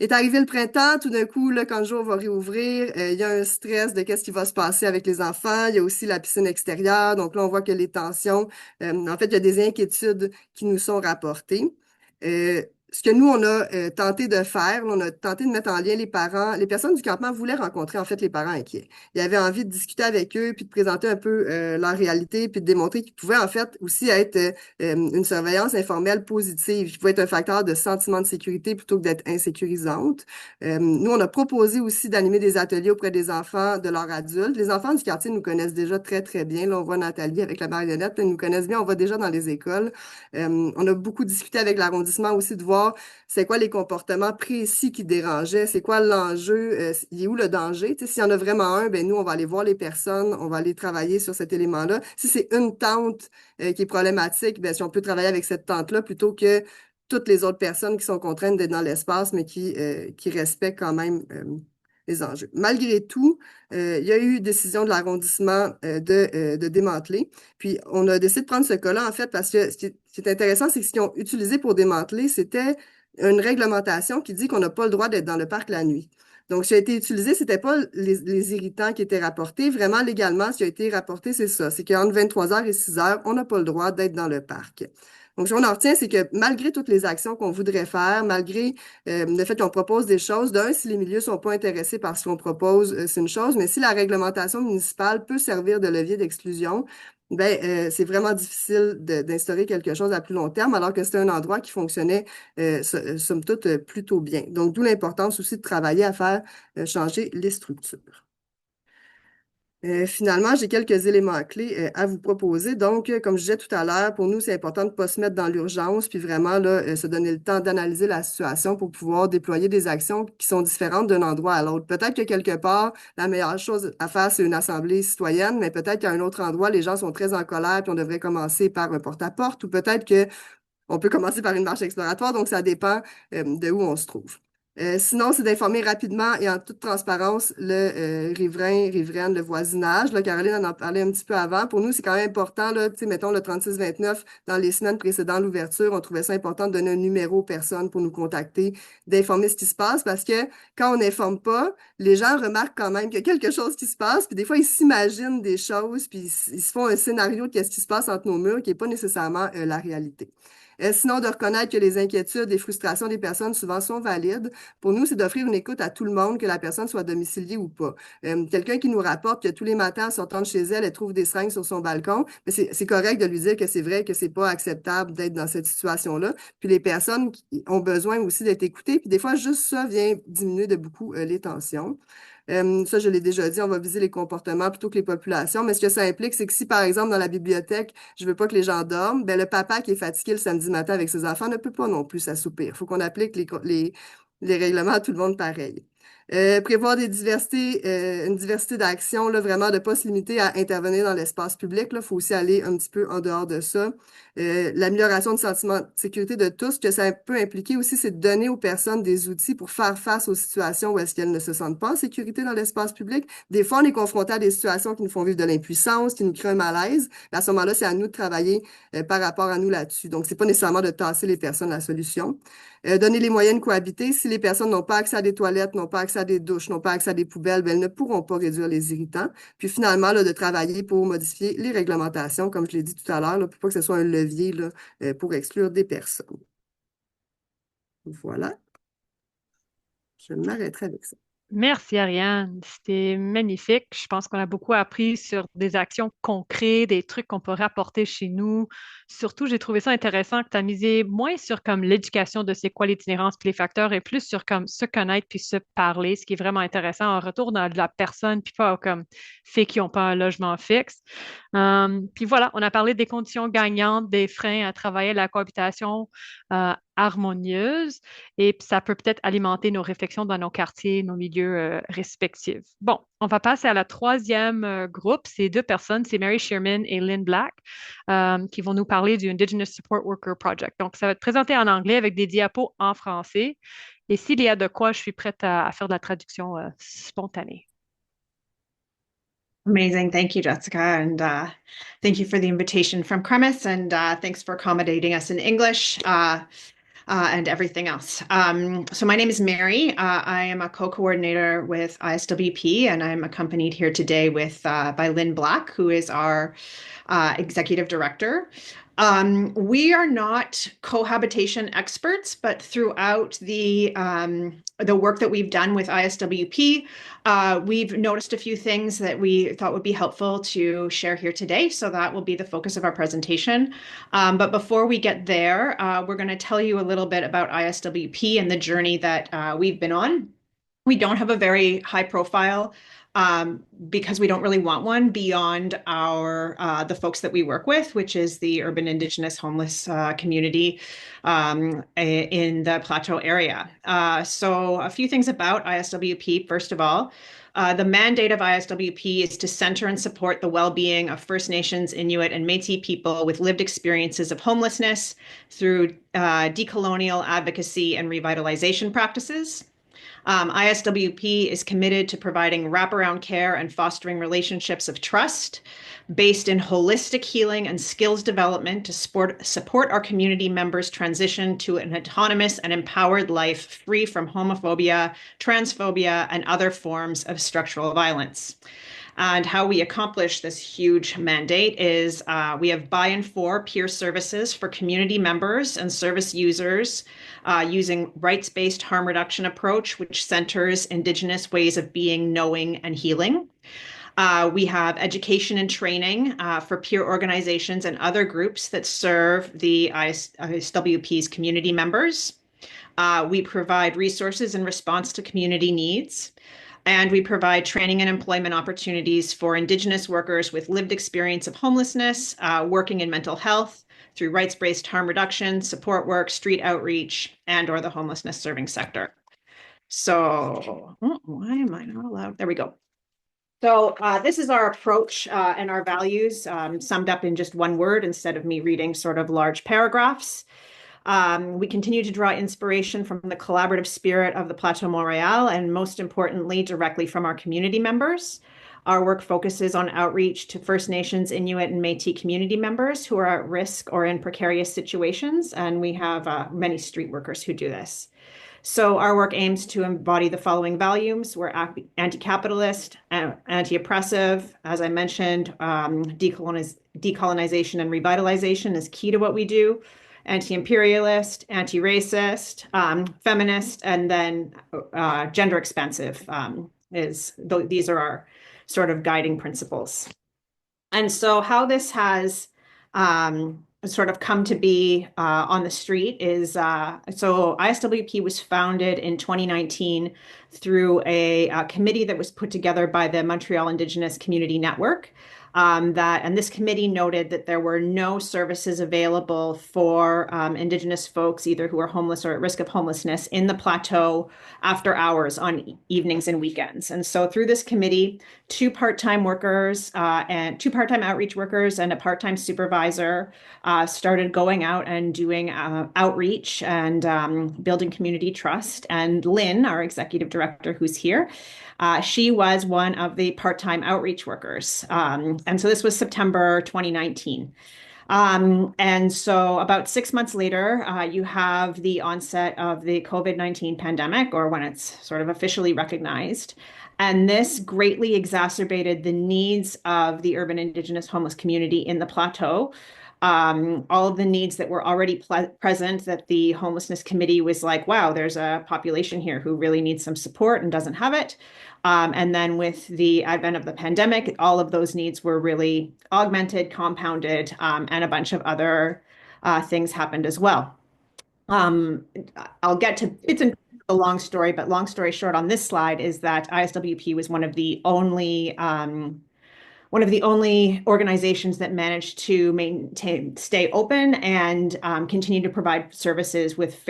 Est arrivé le printemps, tout d'un coup, là, quand le jour va réouvrir, il y a un stress de qu'est-ce qui va se passer avec les enfants. Il y a aussi la piscine extérieure. Donc là, on voit que les tensions, en fait, il y a des inquiétudes qui nous sont rapportées. Ce que nous, on a tenté de faire, on a tenté de mettre en lien les parents. Les personnes du campement voulaient rencontrer, en fait, les parents inquiets. Ils avaient envie de discuter avec eux, puis de présenter un peu leur réalité, puis de démontrer qu'ils pouvaient, en fait, aussi être une surveillance informelle positive, qui pouvait être un facteur de sentiment de sécurité plutôt que d'être insécurisante. Nous, on a proposé aussi d'animer des ateliers auprès des enfants, de leurs adultes. Les enfants du quartier nous connaissent déjà très, très bien. Là, on voit Nathalie avec la marionnette, ils nous connaissent bien, on va déjà dans les écoles. On a beaucoup discuté avec l'arrondissement aussi de voir c'est quoi les comportements précis qui dérangeaient, c'est quoi l'enjeu, il est où le danger. Tu sais, s'il y en a vraiment un, ben nous, on va aller voir les personnes, on va aller travailler sur cet élément-là. Si c'est une tente qui est problématique, ben si on peut travailler avec cette tente-là plutôt que toutes les autres personnes qui sont contraintes d'être dans l'espace, mais qui respectent quand même les enjeux. Malgré tout, il y a eu décision de l'arrondissement de démanteler. Puis, on a décidé de prendre ce cas-là, en fait, parce que ce qui est intéressant, c'est que ce qu'ils ont utilisé pour démanteler, c'était une réglementation qui dit qu'on n'a pas le droit d'être dans le parc la nuit. Donc, ce qui a été utilisé, c'était pas les irritants qui étaient rapportés. Vraiment, légalement, ce qui a été rapporté, c'est ça. C'est qu'entre 23h et 6h, on n'a pas le droit d'être dans le parc. Donc, ce qu'on en retient, c'est que malgré toutes les actions qu'on voudrait faire, malgré le fait qu'on propose des choses, d'un, si les milieux sont pas intéressés par ce qu'on propose, c'est une chose, mais si la réglementation municipale peut servir de levier d'exclusion, ben, c'est vraiment difficile d'instaurer quelque chose à plus long terme, alors que c'était un endroit qui fonctionnait, somme toute, plutôt bien. Donc, d'où l'importance aussi de travailler à faire changer les structures. Finalement, j'ai quelques éléments clés à vous proposer. Donc, comme je disais tout à l'heure, pour nous, c'est important de ne pas se mettre dans l'urgence, puis vraiment là, se donner le temps d'analyser la situation pour pouvoir déployer des actions qui sont différentes d'un endroit à l'autre. Peut-être que quelque part, la meilleure chose à faire, c'est une assemblée citoyenne, mais peut-être qu'à un autre endroit, les gens sont très en colère, puis on devrait commencer par un porte-à-porte, ou peut-être que on peut commencer par une marche exploratoire, donc ça dépend de où on se trouve. Sinon, c'est d'informer rapidement et en toute transparence le riveraine, le voisinage. Là, Caroline en a parlé un petit peu avant. Pour nous, c'est quand même important, là, tu sais, mettons le 3629, dans les semaines précédant l'ouverture, on trouvait ça important de donner un numéro aux personnes pour nous contacter, d'informer ce qui se passe, parce que quand on n'informe pas, les gens remarquent quand même qu'il y a quelque chose qui se passe, puis des fois, ils s'imaginent des choses, puis ils se font un scénario de ce qui se passe entre nos murs, qui n'est pas nécessairement la réalité. Sinon, de reconnaître que les inquiétudes et frustrations des personnes souvent sont valides. Pour nous, c'est d'offrir une écoute à tout le monde, que la personne soit domiciliée ou pas. Quelqu'un qui nous rapporte que tous les matins, en sortant de chez elle, elle trouve des seringues sur son balcon, mais c'est correct de lui dire que c'est vrai que c'est pas acceptable d'être dans cette situation-là. Puis les personnes qui ont besoin aussi d'être écoutées, puis des fois, juste ça vient diminuer de beaucoup les tensions. Ça, je l'ai déjà dit, on va viser les comportements plutôt que les populations. Mais ce que ça implique, c'est que si, par exemple, dans la bibliothèque, je veux pas que les gens dorment, ben, le papa qui est fatigué le samedi matin avec ses enfants ne peut pas non plus s'assoupir. Il faut qu'on applique les règlements à tout le monde pareil. Prévoir une diversité d'actions, là, vraiment de ne pas se limiter à intervenir dans l'espace public. Il faut aussi aller un petit peu en dehors de ça. L'amélioration du sentiment de sécurité de tous, ce que ça peut impliquer aussi, c'est de donner aux personnes des outils pour faire face aux situations où est-ce qu'elles ne se sentent pas en sécurité dans l'espace public. Des fois, on est confronté à des situations qui nous font vivre de l'impuissance, qui nous créent un malaise. Mais à ce moment-là, c'est à nous de travailler par rapport à nous là-dessus. Donc, c'est pas nécessairement de tasser les personnes la solution. Donner les moyens de cohabiter. Si les personnes n'ont pas accès à des toilettes, n'ont pas accès à des douches, n'ont pas accès à des poubelles, ben, elles ne pourront pas réduire les irritants. Puis finalement, là, de travailler pour modifier les réglementations, comme je l'ai dit tout à l'heure, pour pas que ce soit un levier là, pour exclure des personnes. Voilà. Je m'arrêterai avec ça. Merci Ariane, c'était magnifique. Je pense qu'on a beaucoup appris sur des actions concrètes, des trucs qu'on peut rapporter chez nous. Surtout, j'ai trouvé ça intéressant que tu as misé moins sur comme l'éducation de c'est quoi l'itinérance puis les facteurs et plus sur comme se connaître puis se parler, ce qui est vraiment intéressant en retour dans de la personne puis pas comme fait qui n'ont pas un logement fixe. Puis voilà, on a parlé des conditions gagnantes, des freins à travailler à la cohabitation harmonieuse et puis ça peut peut-être alimenter nos réflexions dans nos quartiers, nos milieux respectifs. Bon, on va passer à la troisième groupe. Ces deux personnes, c'est Mary Sherman et Lynn Black, qui vont nous parler du Indigenous Support Worker Project. Donc, ça va être présenté en anglais avec des diapos en français. Et s'il y a de quoi, je suis prête à faire de la traduction spontanée. Amazing. Thank you, Jessica. And thank you for the invitation from Cremis. And thanks for accommodating us in English and everything else. So my name is Mary. I am a co-coordinator with ISWP, and I'm accompanied here today by Lynn Black, who is our executive director. We are not cohabitation experts, but throughout the work that we've done with ISWP, we've noticed a few things that we thought would be helpful to share here today. So that will be the focus of our presentation. But before we get there, we're going to tell you a little bit about ISWP and the journey that we've been on. We don't have a very high profile because we don't really want one beyond the folks that we work with, which is the urban Indigenous homeless community in the Plateau area. So a few things about ISWP, first of all. The mandate of ISWP is to center and support the well-being of First Nations, Inuit, and Métis people with lived experiences of homelessness through decolonial advocacy and revitalization practices. ISWP is committed to providing wraparound care and fostering relationships of trust based in holistic healing and skills development to support our community members' transition to an autonomous and empowered life free from homophobia, transphobia, and other forms of structural violence. And how we accomplish this huge mandate is we have buy-in for peer services for community members and service users using rights-based harm reduction approach, which centers Indigenous ways of being, knowing, and healing. We have education and training for peer organizations and other groups that serve the ISWP's community members. We provide resources in response to community needs. And we provide training and employment opportunities for Indigenous workers with lived experience of homelessness, working in mental health through rights-based harm reduction, support work, street outreach, and/or the homelessness serving sector. So, why am I not allowed? There we go. So this is our approach and our values summed up in just one word instead of me reading sort of large paragraphs. We continue to draw inspiration from the collaborative spirit of the Plateau Montréal, and most importantly, directly from our community members. Our work focuses on outreach to First Nations, Inuit, and Métis community members who are at risk or in precarious situations, and we have many street workers who do this. So our work aims to embody the following values. We're anti-capitalist, anti-oppressive. As I mentioned, decolonization and revitalization is key to what we do. Anti-imperialist, anti-racist, feminist, and then gender expansive these are our sort of guiding principles. And so how this has sort of come to be on the street is, so ISWP was founded in 2019 through a committee that was put together by the Montreal Indigenous Community Network. And this committee noted that there were no services available for Indigenous folks, either who are homeless or at risk of homelessness, in the plateau after hours on evenings and weekends. And so through this committee, two part-time outreach workers and a part-time supervisor started going out and doing outreach and building community trust. And Lynn, our executive director, who's here, she was one of the part-time outreach workers. And so this was September 2019. And so about 6 months later, you have the onset of the COVID-19 pandemic, or when it's sort of officially recognized. And this greatly exacerbated the needs of the urban Indigenous homeless community in the plateau. All of the needs that were already present, that the homelessness committee was like, wow, there's a population here who really needs some support and doesn't have it. And then with the advent of the pandemic, all of those needs were really augmented, compounded, and a bunch of other things happened as well. I'll get to it's a long story, but long story short on this slide is that ISWP was one of the only organizations that managed to stay open and continue to provide services with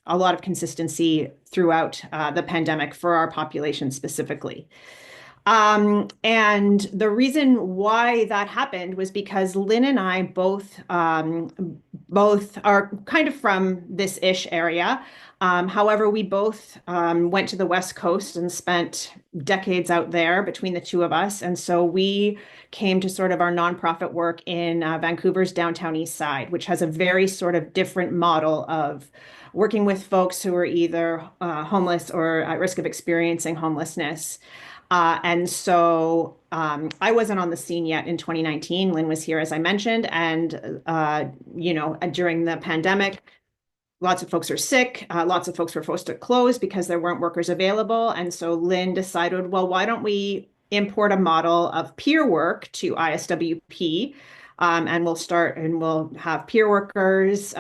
a lot of consistency throughout the pandemic for our population specifically. And the reason why that happened was because Lynn and I both are kind of from this ish area. However, we both went to the West Coast and spent decades out there between the two of us. And so we came to sort of our nonprofit work in Vancouver's downtown east side, which has a very sort of different model of working with folks who are either homeless or at risk of experiencing homelessness. And so I wasn't on the scene yet in 2019. Lynn was here, as I mentioned. And, during the pandemic, lots of folks are sick. Lots of folks were forced to close because there weren't workers available. And so Lynn decided, well, why don't we import a model of peer work to ISWP? And we'll have peer workers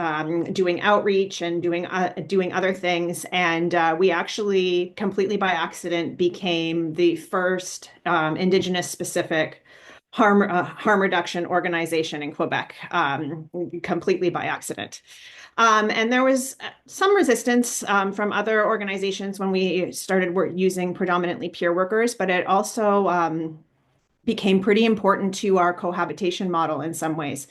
doing outreach and doing other things. And we actually completely by accident became the first Indigenous specific harm reduction organization in Quebec, completely by accident. And there was some resistance from other organizations when we started using predominantly peer workers, but it also became pretty important to our cohabitation model in some ways.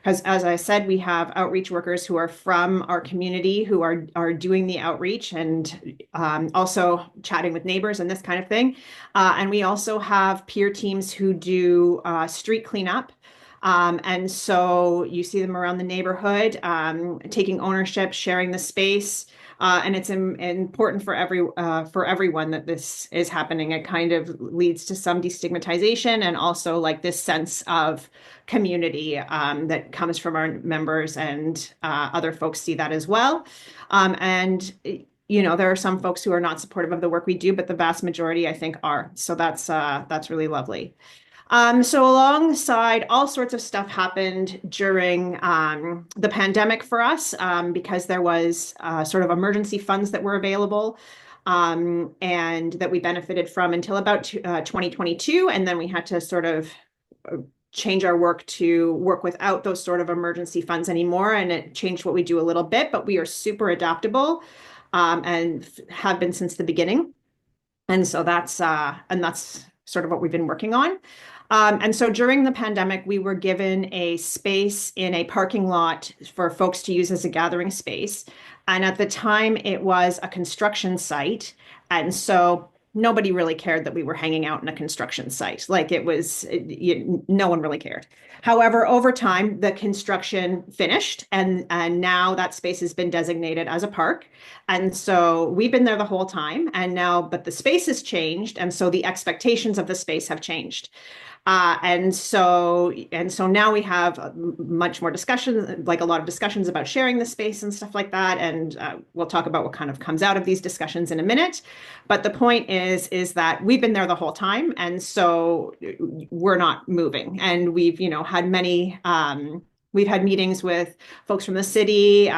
because as I said, we have outreach workers who are from our community who are doing the outreach and also chatting with neighbors and this kind of thing. And we also have peer teams who do street cleanup. And so you see them around the neighborhood, taking ownership, sharing the space. And it's important for everyone that this is happening. It kind of leads to some destigmatization and also like this sense of community that comes from our members, and other folks see that as well. And there are some folks who are not supportive of the work we do, but the vast majority, I think, are. So that's really lovely. So alongside, all sorts of stuff happened during the pandemic for us, because there was sort of emergency funds that were available, and that we benefited from until about 2022. And then we had to sort of change our work to work without those sort of emergency funds anymore. And it changed what we do a little bit, but we are super adaptable, and have been since the beginning. And so that's sort of what we've been working on. And so during the pandemic, we were given a space in a parking lot for folks to use as a gathering space. And at the time, it was a construction site. And so nobody really cared that we were hanging out in a construction site. Like no one really cared. However, over time, the construction finished, and now that space has been designated as a park. And so we've been there the whole time, but the space has changed, and so the expectations of the space have changed. And so now we have much more discussions, like a lot of discussions about sharing the space and stuff like that. And we'll talk about what kind of comes out of these discussions in a minute. But the point is that we've been there the whole time, and so we're not moving. And we've had we've had meetings with folks from the city,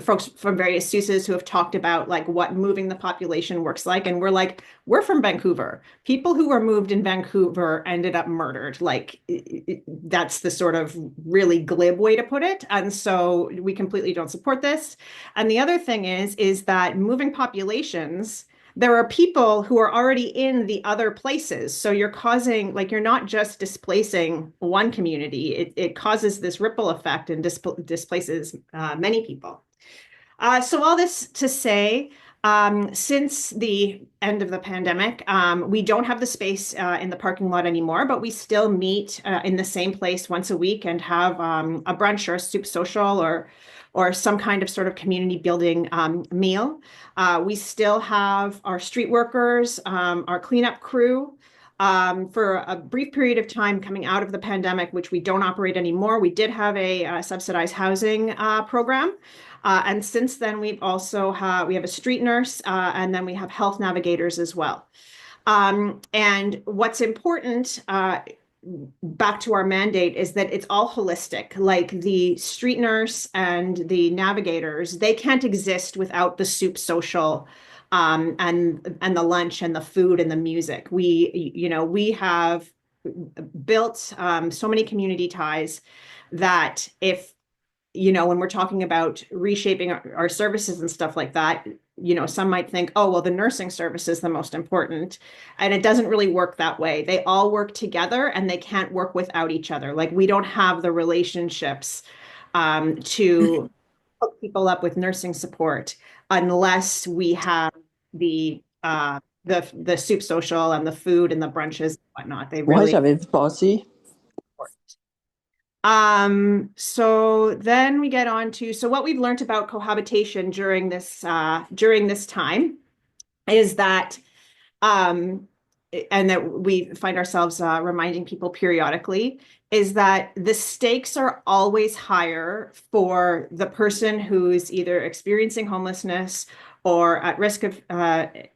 folks from various SUSEs who have talked about like what moving the population works like. And we're from Vancouver. People who were moved in Vancouver ended up murdered. Like that's the sort of really glib way to put it. And so we completely don't support this. And the other thing is that moving populations, there are people who are already in the other places. So you're not just displacing one community, it causes this ripple effect and displaces many people. So all this to say, since the end of the pandemic, we don't have the space in the parking lot anymore, but we still meet in the same place once a week and have a brunch or a soup social or some kind of sort of community building meal. We still have our street workers, our cleanup crew. For a brief period of time coming out of the pandemic, which we don't operate anymore, we did have a subsidized housing program. And since then, we have a street nurse, and then we have health navigators as well. And what's important, back to our mandate, is that it's all holistic. Like the street nurse and the navigators, they can't exist without the soup social, and the lunch and the food and the music. We have built so many community ties that if when we're talking about reshaping our services and stuff like that, some might think, oh, well, the nursing service is the most important. And it doesn't really work that way. They all work together and they can't work without each other. Like we don't have the relationships to hook people up with nursing support unless we have the soup social and the food and the brunches and whatnot. They really. j'avais pensé. So then we get on to, what we've learned about cohabitation during this time is that, and that we find ourselves reminding people periodically, is that the stakes are always higher for the person who's either experiencing homelessness or at risk of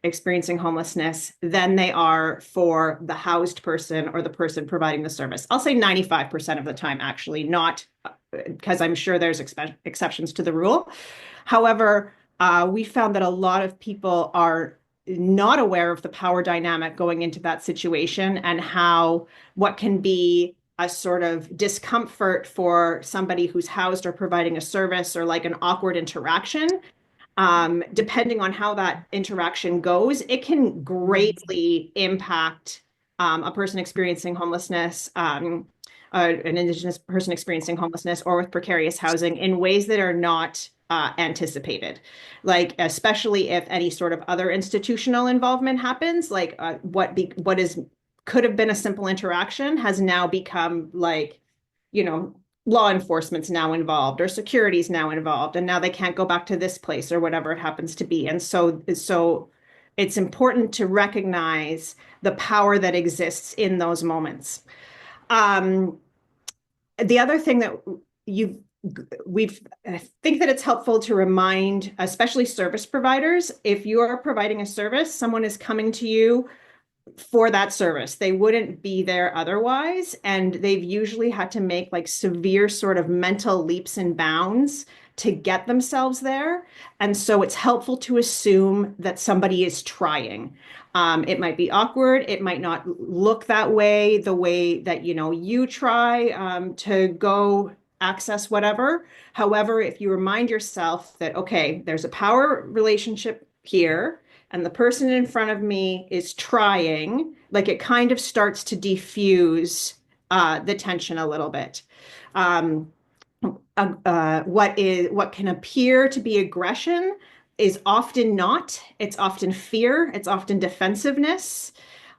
experiencing homelessness than they are for the housed person or the person providing the service. I'll say 95% of the time, actually, not because I'm sure there's exceptions to the rule. However, we found that a lot of people are not aware of the power dynamic going into that situation and what can be a sort of discomfort for somebody who's housed or providing a service, or like an awkward interaction. Depending on how that interaction goes, it can greatly impact a person experiencing homelessness, an Indigenous person experiencing homelessness or with precarious housing in ways that are not anticipated, like especially if any sort of other institutional involvement happens, like what is could have been a simple interaction has now become like, law enforcement's now involved or security's now involved, and now they can't go back to this place or whatever it happens to be. And so it's important to recognize the power that exists in those moments. The other thing that I think that it's helpful to remind, especially service providers, if you are providing a service, someone is coming to you for that service. They wouldn't be there otherwise. And they've usually had to make like severe sort of mental leaps and bounds to get themselves there. And so it's helpful to assume that somebody is trying. It might be awkward. It might not look that way, the way that, you try to go access whatever. However, if you remind yourself that, okay, there's a power relationship here, and the person in front of me is trying, like it kind of starts to diffuse the tension a little bit. What can appear to be aggression is often not. It's often fear. It's often defensiveness.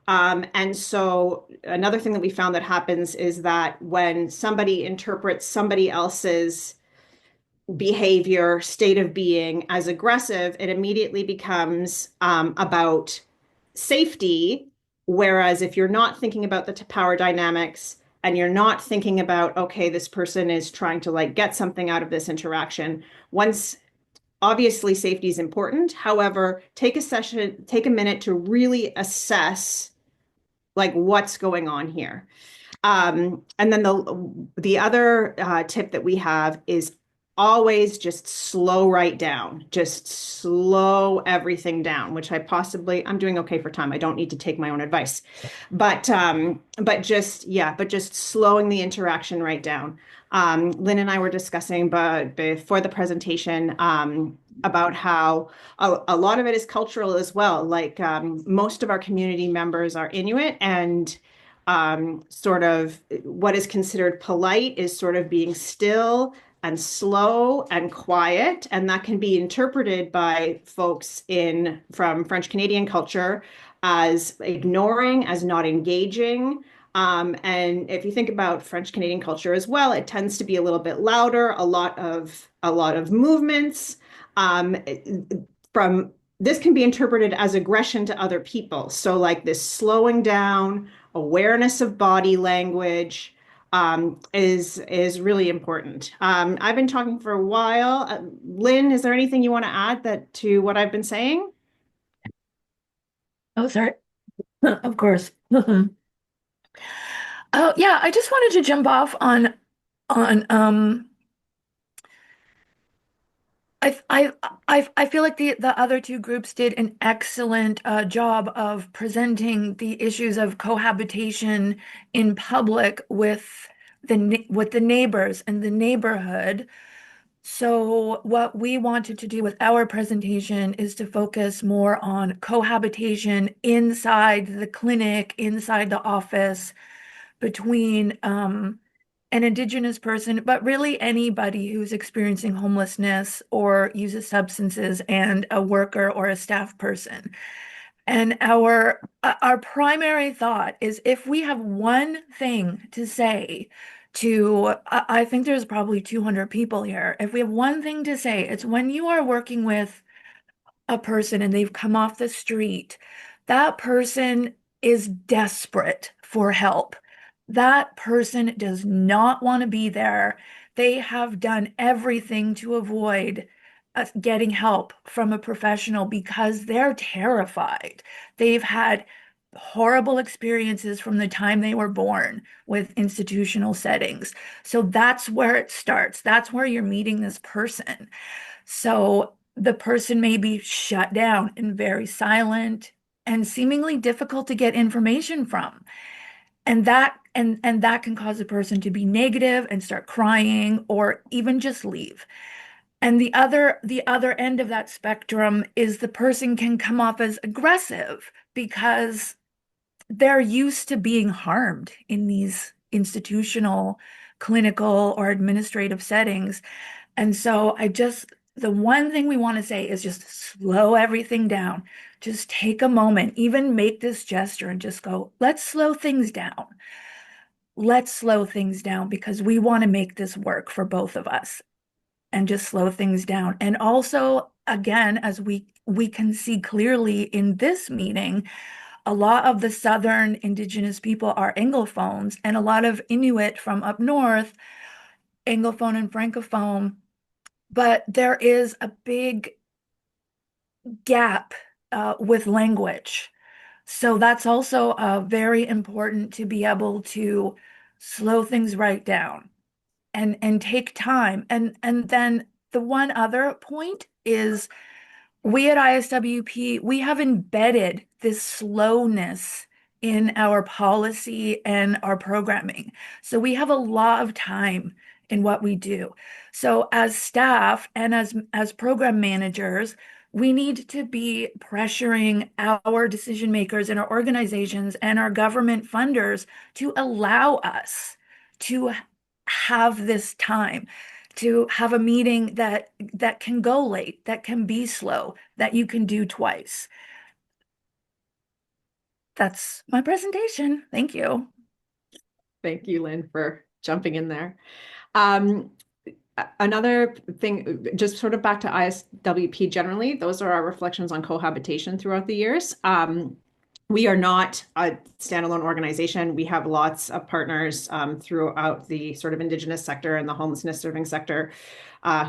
And so another thing that we found that happens is that when somebody interprets somebody else's behavior, state of being as aggressive, it immediately becomes about safety. Whereas if you're not thinking about the power dynamics and you're not thinking about, okay, this person is trying to like get something out of this interaction, obviously safety is important. However, take a minute to really assess like what's going on here. And then the other tip that we have is always just slow right down, just slow everything down, which I'm doing okay for time. I don't need to take my own advice, but just slowing the interaction right down. Lynn and I were discussing before the presentation about how a lot of it is cultural as well. Like most of our community members are Inuit, and sort of what is considered polite is sort of being still and slow and quiet. And that can be interpreted by folks from French Canadian culture as ignoring, as not engaging. And if you think about French Canadian culture as well, it tends to be a little bit louder, a lot of movements. This can be interpreted as aggression to other people. So like this slowing down, awareness of body language, is really important. I've been talking for a while. Lynn, is there anything you want to add to what I've been saying? Oh, sorry. Of course. Oh, yeah, I just wanted to jump off on I feel like the other two groups did an excellent job of presenting the issues of cohabitation in public with the neighbors and the neighborhood. So what we wanted to do with our presentation is to focus more on cohabitation inside the clinic, inside the office, between an Indigenous person, but really anybody who's experiencing homelessness or uses substances, and a worker or a staff person. And our primary thought is, if we have one thing to say to, I think there's probably 200 people here. If we have one thing to say, it's when you are working with a person and they've come off the street, that person is desperate for help. That person does not want to be there. They have done everything to avoid getting help from a professional because they're terrified. They've had horrible experiences from the time they were born with institutional settings. So that's where it starts. That's where you're meeting this person. So the person may be shut down and very silent and seemingly difficult to get information from. And that can cause a person to be negative and start crying or even just leave. And the other end of that spectrum is the person can come off as aggressive because they're used to being harmed in these institutional, clinical, or administrative settings. And so the one thing we want to say is just slow everything down. Just take a moment, even make this gesture and just go, let's slow things down. Let's slow things down because we want to make this work for both of us and just slow things down. And also, again, as we can see clearly in this meeting, a lot of the Southern Indigenous people are Anglophones, and a lot of Inuit from up north, Anglophone and Francophone. But there is a big gap with language. So that's also very important to be able to slow things right down and take time. And then the one other point is we at ISWP, we have embedded this slowness in our policy and our programming. So we have a lot of time in what we do. So as staff and as program managers, we need to be pressuring our decision makers in our organizations and our government funders to allow us to have this time, to have a meeting that can go late, that can be slow, that you can do twice. That's my presentation. Thank you. Thank you, Lynn, for jumping in there. Another thing, just sort of back to ISWP generally, those are our reflections on cohabitation throughout the years. We are not a standalone organization. We have lots of partners throughout the sort of Indigenous sector and the homelessness serving sector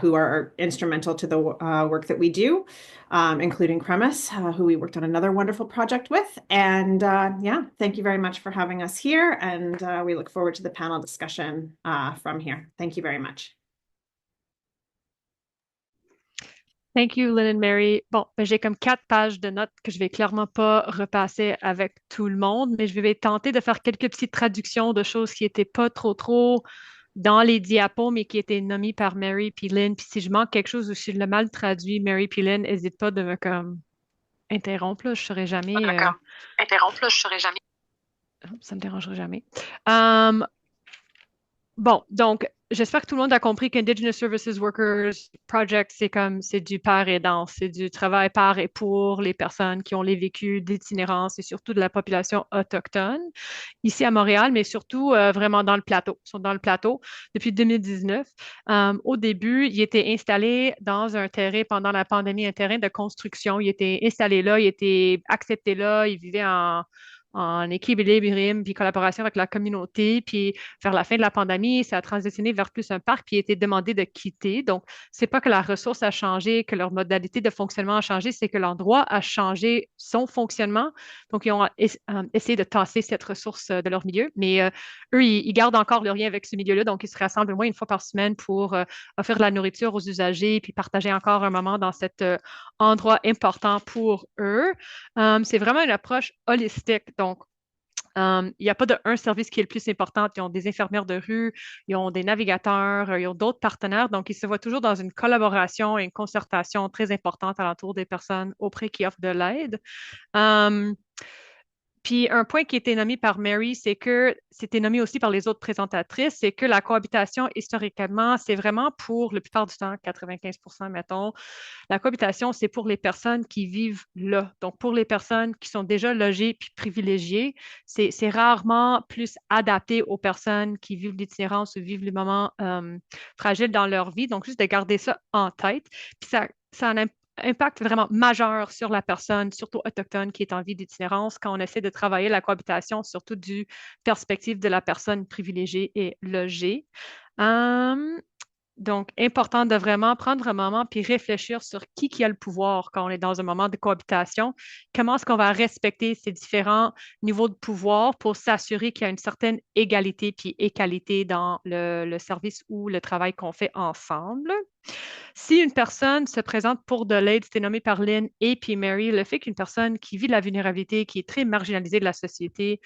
who are instrumental to the work that we do, including Cremis, who we worked on another wonderful project with. And yeah, thank you very much for having us here. And we look forward to the panel discussion from here. Thank you very much. Thank you, Lynn and Mary. Bon, j'ai comme 4 pages de notes que je vais clairement pas repasser avec tout le monde, mais je vais tenter de faire quelques petites traductions de choses qui étaient pas trop dans les diapos, mais qui étaient nommées par Mary puis Lynn. Puis si je manque quelque chose ou si je l'ai mal traduit, Mary puis Lynn, n'hésite pas de me comme interrompre, là, je serai jamais. Interrompre, là, je serai jamais. Ça me dérangera jamais. Bon, donc, j'espère que tout le monde a compris qu'Indigenous Services Workers Project, c'est du par et dans, c'est du travail par et pour les personnes qui ont les vécus d'itinérance et surtout de la population autochtone ici à Montréal, mais surtout vraiment dans le plateau. Ils sont dans le plateau depuis 2019. Au début, ils étaient installés dans un terrain pendant la pandémie, un terrain de construction. Ils étaient installés là, ils étaient acceptés là, ils vivaient en équilibre, puis collaboration avec la communauté. Puis vers la fin de la pandémie, ça a transitionné vers plus un parc, puis il a été demandé de quitter. Donc, c'est pas que la ressource a changé, que leur modalité de fonctionnement a changé, c'est que l'endroit a changé son fonctionnement. Donc, ils ont essayé de tasser cette ressource de leur milieu. Mais eux, ils gardent encore le lien avec ce milieu-là. Donc, ils se rassemblent au moins une fois par semaine pour offrir de la nourriture aux usagers, puis partager encore un moment dans cet endroit important pour eux. C'est vraiment une approche holistique. Donc, il n'y a pas de un service qui est le plus important. Ils ont des infirmières de rue, ils ont des navigateurs, ils ont d'autres partenaires. Donc, ils se voient toujours dans une collaboration et une concertation très importante alentour des personnes auprès qui offrent de l'aide. Puis un point qui a été nommé par Mary, c'est que c'était nommé aussi par les autres présentatrices, c'est que la cohabitation, historiquement, c'est vraiment pour, la plupart du temps, 95%, mettons, la cohabitation, c'est pour les personnes qui vivent là. Donc, pour les personnes qui sont déjà logées puis privilégiées, c'est rarement plus adapté aux personnes qui vivent l'itinérance ou vivent les moments fragiles dans leur vie. Donc, juste de garder ça en tête. Puis ça a un impact vraiment majeur sur la personne, surtout autochtone, qui est en vie d'itinérance, quand on essaie de travailler la cohabitation, surtout du perspective de la personne privilégiée et logée. Donc, important de vraiment prendre un moment puis réfléchir sur qui a le pouvoir quand on est dans un moment de cohabitation. Comment est-ce qu'on va respecter ces différents niveaux de pouvoir pour s'assurer qu'il y a une certaine égalité puis égalité dans le service ou le travail qu'on fait ensemble. Si une personne se présente pour de l'aide, c'était nommé par Lynn et puis Mary, le fait qu'une personne qui vit la vulnérabilité, qui est très marginalisée de la société,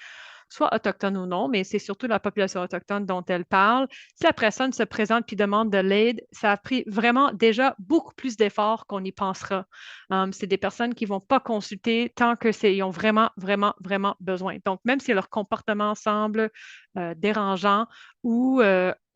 soit autochtone ou non, mais c'est surtout la population autochtone dont elle parle. Si la personne se présente puis demande de l'aide, ça a pris vraiment déjà beaucoup plus d'efforts qu'on y pensera. C'est des personnes qui ne vont pas consulter tant que ils ont vraiment, vraiment, vraiment besoin. Donc, même si leur comportement semble dérangeant ou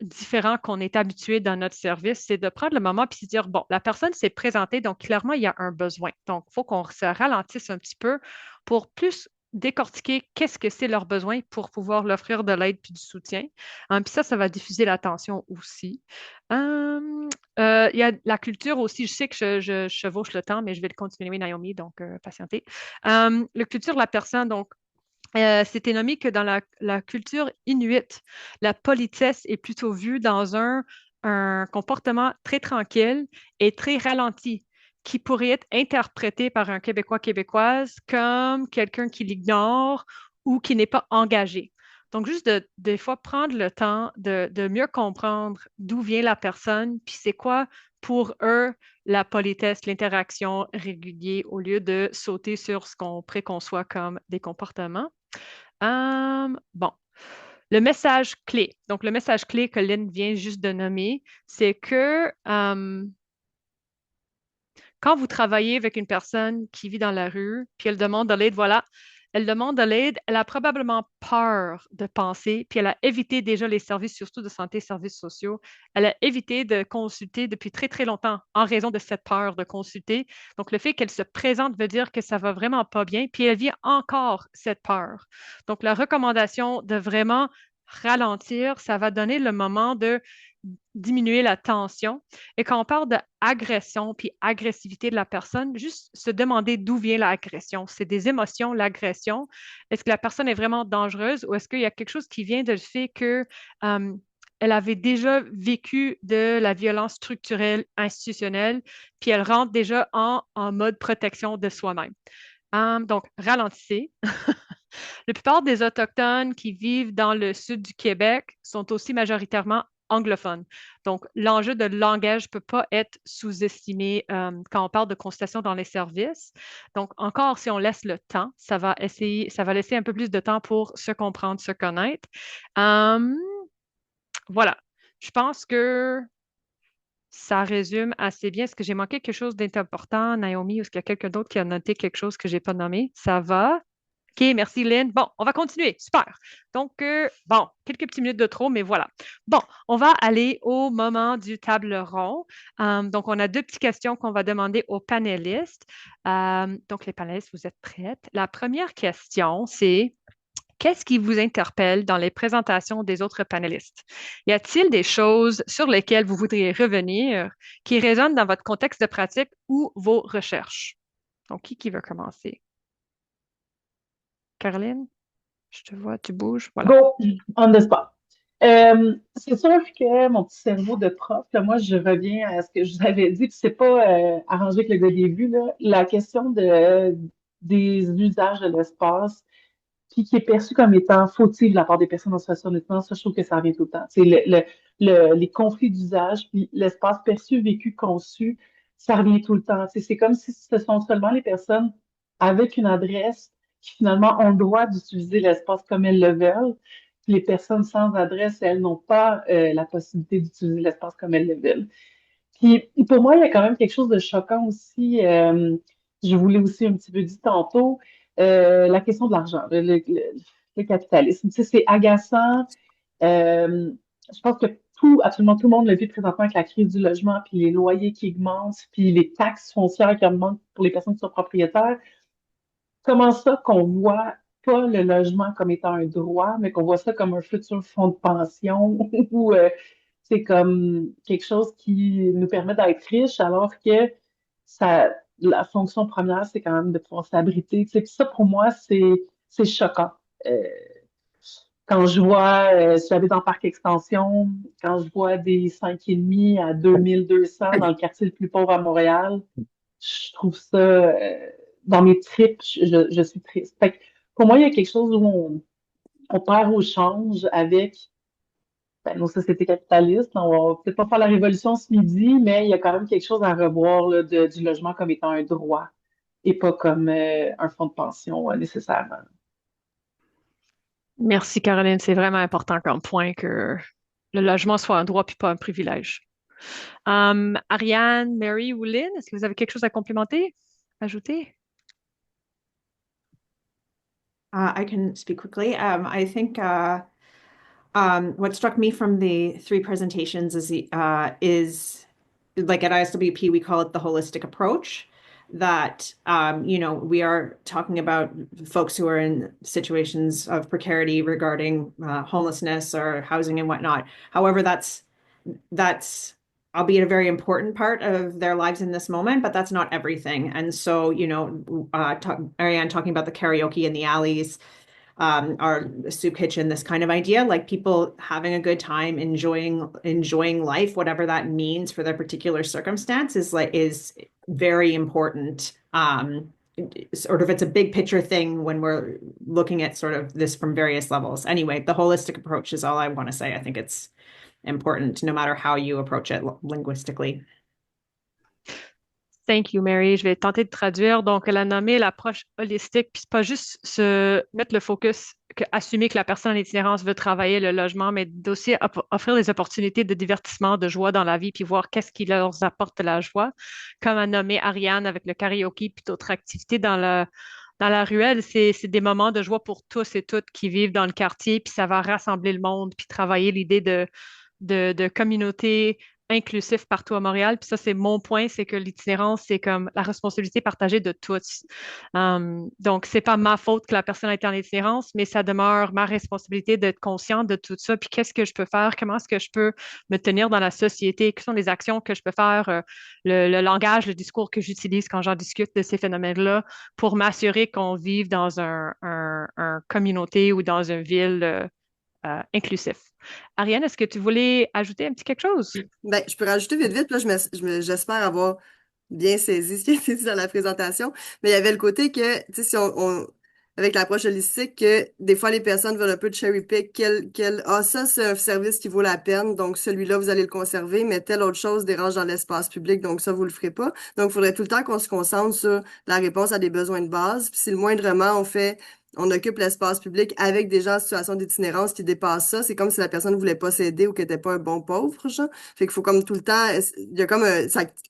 différent qu'on est habitué dans notre service, c'est de prendre le moment puis se dire, bon, la personne s'est présentée, donc clairement, il y a un besoin. Donc, il faut qu'on se ralentisse un petit peu pour plus décortiquer qu'est-ce que c'est leur besoin pour pouvoir l'offrir de l'aide puis du soutien. Puis ça va diffuser l'attention aussi. Il y a la culture aussi. Je sais que je chevauche le temps, mais je vais le continuer, Naomi, donc patientez. La culture de la personne, donc, c'était nommé que dans la culture inuite, la politesse est plutôt vue dans un comportement très tranquille et très ralenti, qui pourrait être interprété par un Québécois, Québécoise comme quelqu'un qui l'ignore ou qui n'est pas engagé. Donc, juste des fois prendre le temps de mieux comprendre d'où vient la personne, puis c'est quoi pour eux la politesse, l'interaction régulière, au lieu de sauter sur ce qu'on préconçoit comme des comportements. Bon, le message clé. Donc, le message clé que Lynn vient juste de nommer, c'est que quand vous travaillez avec une personne qui vit dans la rue, puis elle demande de l'aide, voilà, elle demande de l'aide, elle a probablement peur de penser, puis elle a évité déjà les services, surtout de santé, services sociaux. Elle a évité de consulter depuis très, très longtemps en raison de cette peur de consulter. Donc, le fait qu'elle se présente veut dire que ça va vraiment pas bien, puis elle vit encore cette peur. Donc, la recommandation de vraiment ralentir, ça va donner le moment de diminuer la tension. Et quand on parle d'agression puis agressivité de la personne, juste se demander d'où vient l'agression. C'est des émotions, l'agression. Est-ce que la personne est vraiment dangereuse ou est-ce qu'il y a quelque chose qui vient de fait que elle avait déjà vécu de la violence structurelle, institutionnelle, puis elle rentre déjà en mode protection de soi-même. Donc, ralentissez. La plupart des Autochtones qui vivent dans le sud du Québec sont aussi majoritairement anglophones. Donc, l'enjeu de langage ne peut pas être sous-estimé quand on parle de consultation dans les services. Donc, encore, si on laisse le temps, ça va laisser un peu plus de temps pour se comprendre, se connaître. Voilà. Je pense que ça résume assez bien. Est-ce que j'ai manqué quelque chose d'important, Naomi, ou est-ce qu'il y a quelqu'un d'autre qui a noté quelque chose que je n'ai pas nommé? Ça va? OK, merci Lynn. Bon, on va continuer. Super. Donc, bon, quelques petites minutes de trop, mais voilà. Bon, on va aller au moment du table rond. Donc, on a deux petites questions qu'on va demander aux panélistes. Donc, les panélistes, vous êtes prêtes? La première question, c'est qu'est-ce qui vous interpelle dans les présentations des autres panélistes? Y a-t-il des choses sur lesquelles vous voudriez revenir qui résonnent dans votre contexte de pratique ou vos recherches? Donc, qui veut commencer? Caroline, je te vois, tu bouges. Voilà. Go, on the spot. C'est sûr que mon petit cerveau de prof, là, moi, je reviens à ce que je vous avais dit, puis c'est pas arrangé avec le gars début, là, la question des usages de l'espace, puis qui est perçu comme étant fautif de la part des personnes en situation de détresse, ça, je trouve que ça revient tout le temps. C'est les conflits d'usage, puis l'espace perçu, vécu, conçu, ça revient tout le temps. C'est comme si ce sont seulement les personnes avec une adresse qui finalement ont le droit d'utiliser l'espace comme elles le veulent. Puis les personnes sans adresse, elles n'ont pas la possibilité d'utiliser l'espace comme elles le veulent. Puis pour moi, il y a quand même quelque chose de choquant aussi. Je vous l'ai aussi un petit peu dit tantôt, la question de l'argent, le capitalisme. Tu sais, c'est agaçant. Je pense que absolument tout le monde le vit présentement avec la crise du logement, puis les loyers qui augmentent, puis les taxes foncières qui augmentent pour les personnes qui sont propriétaires. Comment ça qu'on voit pas le logement comme étant un droit, mais qu'on voit ça comme un futur fonds de pension ou c'est comme quelque chose qui nous permet d'être riches alors que la fonction première, c'est quand même de pouvoir s'abriter. Tu sais, puis ça, pour moi, c'est choquant. Euh, Quand je vois, si j'habite dans Parc Extension, quand je vois des 5,5 à 2200 dans le quartier le plus pauvre à Montréal, je trouve ça, dans mes tripes, je suis triste. Fait que pour moi, il y a quelque chose où on perd au change avec nos sociétés capitalistes. On va peut-être pas faire la révolution ce midi, mais il y a quand même quelque chose à revoir là, du logement comme étant un droit et pas comme un fonds de pension nécessairement. Merci, Caroline. C'est vraiment important comme point que le logement soit un droit puis pas un privilège. Ariane, Mary ou Lynn, est-ce que vous avez quelque chose à complémenter, ajouter? I can speak quickly. I think what struck me from the three presentations is like at ISWP, we call it the holistic approach. That we are talking about folks who are in situations of precarity regarding homelessness or housing and whatnot. However, that's albeit a very important part of their lives in this moment, but that's not everything. And so, Ariane talking about the karaoke in the alleys, our soup kitchen, this kind of idea, like people having a good time, enjoying life, whatever that means for their particular circumstance, is very important. Sort of, it's a big picture thing when we're looking at sort of this from various levels. Anyway, the holistic approach is all I want to say. I think it's important no matter how you approach it linguistically. Thank you, Mary. Je vais tenter de traduire. Donc, elle a nommé l'approche holistique, puis c'est pas juste se mettre le focus, assumer que la personne en itinérance veut travailler le logement, mais d'aussi offrir des opportunités de divertissement, de joie dans la vie, puis voir qu'est-ce qui leur apporte la joie. Comme a nommé Ariane avec le karaoke, puis d'autres activités dans la ruelle, c'est des moments de joie pour tous et toutes qui vivent dans le quartier, puis ça va rassembler le monde, puis travailler l'idée de communauté inclusif partout à Montréal. Puis ça, c'est mon point, c'est que l'itinérance, c'est comme la responsabilité partagée de tous. Donc, c'est pas ma faute que la personne a été en itinérance, mais ça demeure ma responsabilité d'être consciente de tout ça. Puis qu'est-ce que je peux faire? Comment est-ce que je peux me tenir dans la société? Quelles sont les actions que je peux faire? Le langage, le discours que j'utilise quand j'en discute de ces phénomènes-là pour m'assurer qu'on vive dans un communauté ou dans une ville inclusif. Ariane, est-ce que tu voulais ajouter un petit quelque chose? Ben, je peux rajouter vite, vite, là, j'espère avoir bien saisi ce qui a été dit dans la présentation, mais il y avait le côté que, tu sais, si avec l'approche holistique, que des fois, les personnes veulent un peu de cherry-pick, ça, c'est un service qui vaut la peine, donc celui-là, vous allez le conserver, mais telle autre chose dérange dans l'espace public, donc ça, vous le ferez pas. Donc, il faudrait tout le temps qu'on se concentre sur la réponse à des besoins de base, puis si le moindrement, on occupe l'espace public avec des gens en situation d'itinérance qui dépassent ça. C'est comme si la personne ne voulait pas s'aider ou qu'elle n'était pas un bon pauvre, genre. Fait qu'il faut comme tout le temps, il y a comme,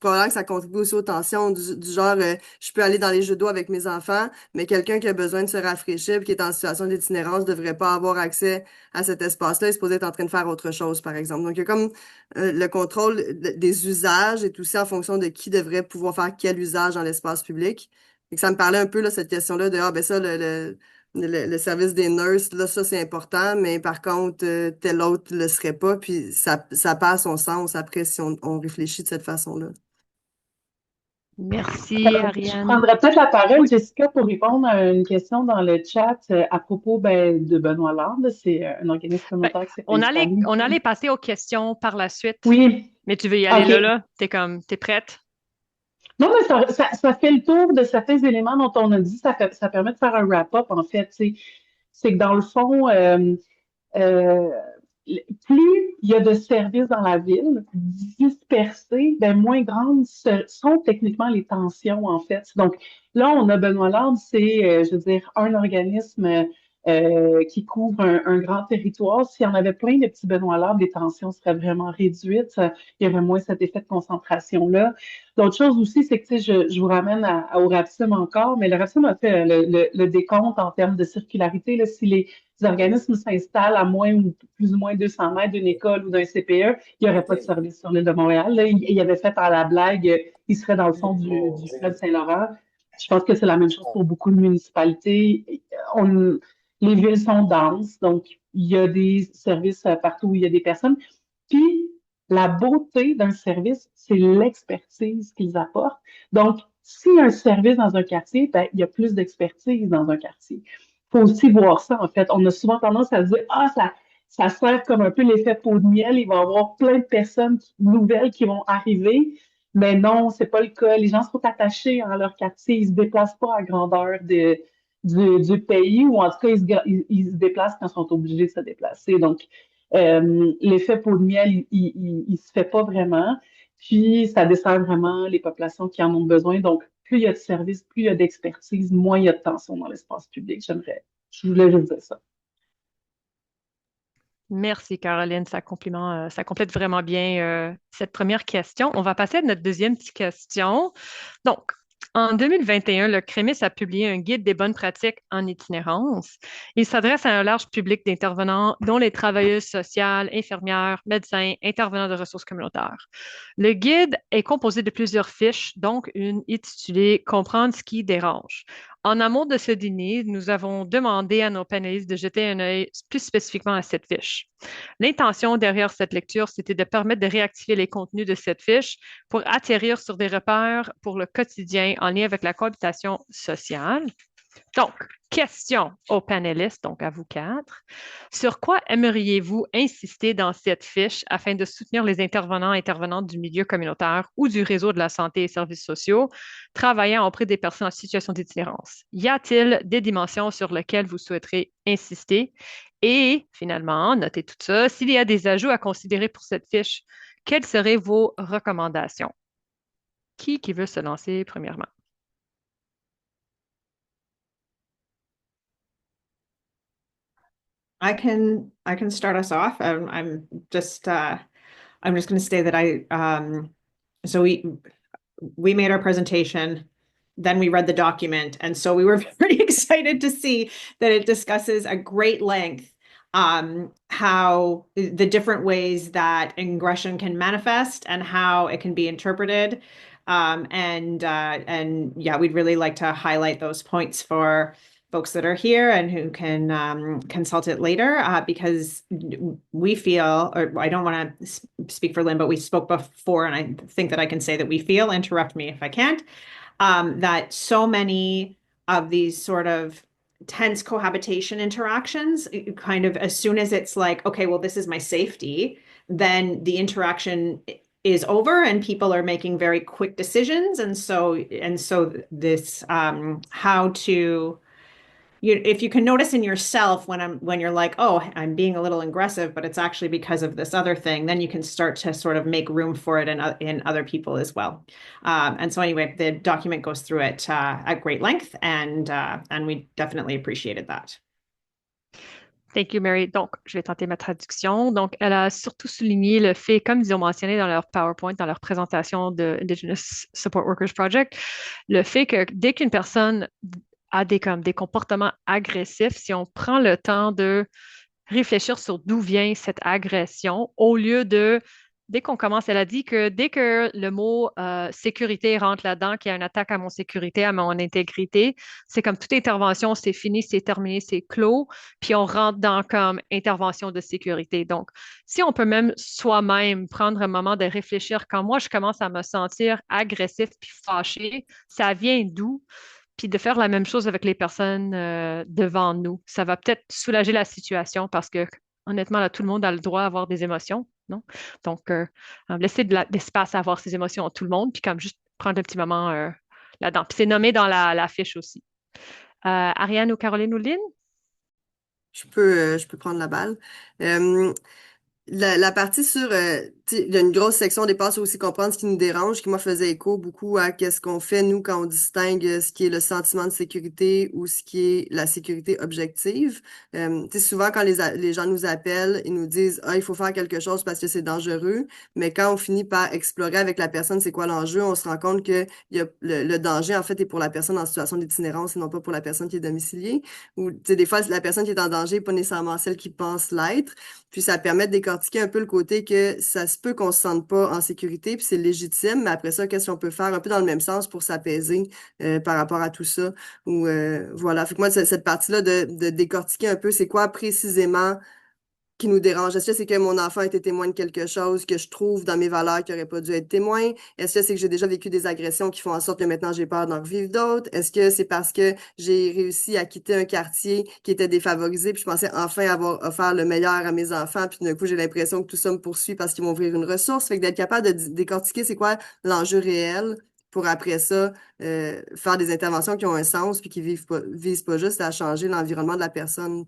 probablement que ça contribue aussi aux tensions du genre, je peux aller dans les jeux d'eau avec mes enfants, mais quelqu'un qui a besoin de se rafraîchir, qui est en situation d'itinérance, devrait pas avoir accès à cet espace-là. Il est supposé être en train de faire autre chose, par exemple. Donc, il y a comme le contrôle des usages et tout ça en fonction de qui devrait pouvoir faire quel usage dans l'espace public. Et que ça me parlait un peu, là, cette question-là de, ben ça, le service des nurses, là, ça, c'est important, mais par contre, tel autre le serait pas, puis ça perd son sens après si on réfléchit de cette façon-là. Merci, Je Ariane. prendrais peut-être la parole, Oui. Jessica, pour répondre à une question dans le chat à propos de Benoît Lard. C'est un organisme Ben, communautaire qui s'est installé. on allait passer aux questions par la suite, Oui, mais tu veux y aller OK. là? T'es prête? Non, mais ça fait le tour de certains éléments dont on a dit. Ça permet de faire un wrap-up, en fait. C'est que dans le fond, euh, plus il y a de services dans la ville, dispersés, ben moins grandes sont techniquement les tensions, en fait. Donc là, on a Benoît Lard, c'est, je veux dire, un organisme qui couvre un grand territoire. S'il y en avait plein de petits Benoît Lard, les tensions seraient vraiment réduites. Il y aurait moins cet effet de concentration-là. L'autre chose aussi, c'est que, tu sais, je vous ramène au RAPSIM encore, mais le RAPSIM a fait le décompte en termes de circularité. Là, si les organismes s'installent à moins ou plus ou moins 200 mètres d'une école ou d'un CPE, il n'y aurait pas de service sur l'île de Montréal. Là, il avait fait à la blague, il serait dans le fond du fleuve Saint-Laurent. Je pense que c'est la même chose pour beaucoup de municipalités. Les villes sont denses, donc il y a des services partout où il y a des personnes. Puis, la beauté d'un service, c'est l'expertise qu'ils apportent. Donc, s'il y a un service dans un quartier, ben, il y a plus d'expertise dans un quartier. Il faut aussi voir ça, en fait. On a souvent tendance à se dire, ça sert comme un peu l'effet pot de miel. Il va y avoir plein de personnes nouvelles qui vont arriver. Mais non, c'est pas le cas. Les gens sont attachés à leur quartier. Ils se déplacent pas à grandeur du pays, ou en tout cas, ils se déplacent quand ils sont obligés de se déplacer. Donc, l'effet pot de miel, il se fait pas vraiment. Puis, ça dessert vraiment les populations qui en ont besoin. Donc, plus il y a de services, plus il y a d'expertise, moins il y a de tension dans l'espace public. Je voulais juste dire ça. Merci, Caroline. Ça complète vraiment bien cette première question. On va passer à notre deuxième petite question. Donc, en 2021, le CREMIS a publié un guide des bonnes pratiques en itinérance. Il s'adresse à un large public d'intervenants, dont les travailleuses sociales, infirmières, médecins, intervenants de ressources communautaires. Le guide est composé de plusieurs fiches, donc une intitulée Comprendre ce qui dérange. En amont de ce dîner, nous avons demandé à nos panélistes de jeter un œil plus spécifiquement à cette fiche. L'intention derrière cette lecture, c'était de permettre de réactiver les contenus de cette fiche pour atterrir sur des repères pour le quotidien en lien avec la cohabitation sociale. Donc, question aux panélistes, donc à vous quatre. Sur quoi aimeriez-vous insister dans cette fiche afin de soutenir les intervenants et intervenantes du milieu communautaire ou du réseau de la santé et services sociaux travaillant auprès des personnes en situation d'itinérance? Y a-t-il des dimensions sur lesquelles vous souhaiterez insister? Et finalement, notez tout ça. S'il y a des ajouts à considérer pour cette fiche, quelles seraient vos recommandations? Qui veut se lancer premièrement? I can start us off. I'm just going to say that so we made our presentation, then we read the document, and so we were very excited to see that it discusses at great length how the different ways that aggression can manifest and how it can be interpreted. And yeah, we'd really like to highlight those points for folks that are here and who can consult it later, because we feel, or I don't want to speak for Lynn, but we spoke before, and I think that I can say that we feel, interrupt me if I can't, that so many of these sort of tense cohabitation interactions, kind of as soon as it's like, okay, well, this is my safety, then the interaction is over and people are making very quick decisions. And so this how to if you can notice in yourself when you're like, oh, I'm being a little aggressive, but it's actually because of this other thing, then you can start to sort of make room for it in other people as well. And so anyway, the document goes through it at great length, and we definitely appreciated that. Thank you, Mary. Donc, je vais tenter ma traduction. Donc, elle a surtout souligné le fait, comme ils ont mentionné dans leur PowerPoint, dans leur présentation de Indigenous Support Workers Project, le fait que dès qu'une personne a des comportements agressifs, si on prend le temps de réfléchir sur d'où vient cette agression, au lieu de, dès qu'on commence, elle a dit que dès que le mot sécurité rentre là-dedans, qu'il y a une attaque à mon sécurité, à mon intégrité, c'est comme toute intervention, c'est fini, c'est terminé, c'est clos, puis on rentre dans comme intervention de sécurité. Donc, si on peut même soi-même prendre un moment de réfléchir, quand moi je commence à me sentir agressif puis fâché, ça vient d'où? Puis de faire la même chose avec les personnes devant nous. Ça va peut-être soulager la situation parce que, honnêtement, là, tout le monde a le droit à avoir des émotions, non? Donc, laisser de l'espace à avoir ses émotions à tout le monde, puis comme juste prendre un petit moment là-dedans. Puis c'est nommé dans la fiche aussi. Ariane ou Caroline ou Lynn? Je peux prendre la balle. La partie sur, il y a une grosse section au départ sur aussi comprendre ce qui nous dérange, qui moi faisait écho beaucoup à qu'est-ce qu'on fait nous quand on distingue ce qui est le sentiment de sécurité ou ce qui est la sécurité objective. Souvent quand les gens nous appellent, ils nous disent il faut faire quelque chose parce que c'est dangereux, mais quand on finit par explorer avec la personne c'est quoi l'enjeu, on se rend compte que le danger en fait est pour la personne en situation d'itinérance et non pas pour la personne qui est domiciliée. Ou des fois la personne qui est en danger n'est pas nécessairement celle qui pense l'être. Puis ça permet de décortiquer un peu le côté que ça se peut qu'on se sente pas en sécurité, puis c'est légitime, mais après ça, qu'est-ce qu'on peut faire un peu dans le même sens pour s'apaiser par rapport à tout ça? Ou voilà. Fait que moi, cette partie-là de décortiquer un peu, c'est quoi précisément qui nous dérange? Est-ce que c'est que mon enfant a été témoin de quelque chose que je trouve dans mes valeurs qui n'aurait pas dû être témoin? Est-ce que c'est que j'ai déjà vécu des agressions qui font en sorte que maintenant j'ai peur d'en revivre d'autres? Est-ce que c'est parce que j'ai réussi à quitter un quartier qui était défavorisé puis je pensais enfin avoir offert le meilleur à mes enfants puis d'un coup j'ai l'impression que tout ça me poursuit parce qu'ils vont ouvrir une ressource? Fait que d'être capable de décortiquer c'est quoi l'enjeu réel pour après ça faire des interventions qui ont un sens puis qui visent pas juste à changer l'environnement de la personne.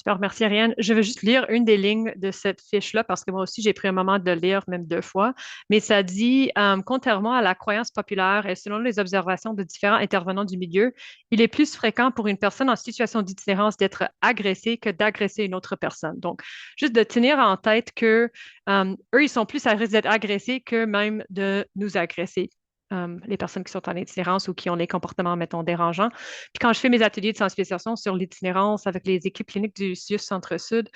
Super, merci Ariane. Je vais juste lire une des lignes de cette fiche-là parce que moi aussi, j'ai pris un moment de le lire, même 2 fois. Mais ça dit, contrairement à la croyance populaire et selon les observations de différents intervenants du milieu, il est plus fréquent pour une personne en situation d'itinérance d'être agressée que d'agresser une autre personne. Donc, juste de tenir en tête que eux, ils sont plus à risque d'être agressés que même de nous agresser. Les personnes qui sont en itinérance ou qui ont des comportements, mettons, dérangeants. Puis quand je fais mes ateliers de sensibilisation sur l'itinérance avec les équipes cliniques du CIUS Centre-Sud,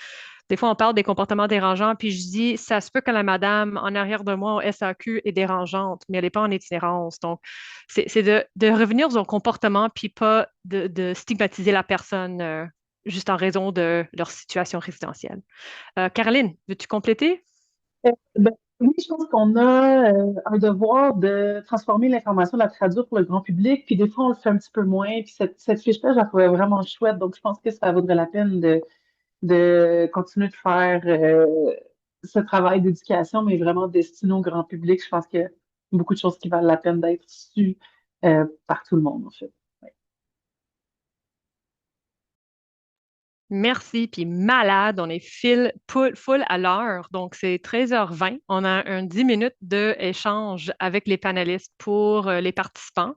des fois on parle des comportements dérangeants, puis je dis, ça se peut que la madame en arrière de moi au SAQ est dérangeante, mais elle n'est pas en itinérance. Donc, c'est de revenir sur son comportement, puis pas de stigmatiser la personne juste en raison de leur situation résidentielle. Caroline, veux-tu compléter? Ben, oui, je pense qu'on a un devoir de transformer l'information, de la traduire pour le grand public, puis des fois on le fait un petit peu moins. Puis cette fiche-là, je la trouvais vraiment chouette, donc je pense que ça vaudrait la peine de continuer de faire ce travail d'éducation, mais vraiment destiné au grand public. Je pense qu'il y a beaucoup de choses qui valent la peine d'être sues par tout le monde, en fait. Ouais. Merci, puis malade, on est full à l'heure, donc c'est 13h20. On a un 10 minutes d'échange avec les panélistes pour les participants.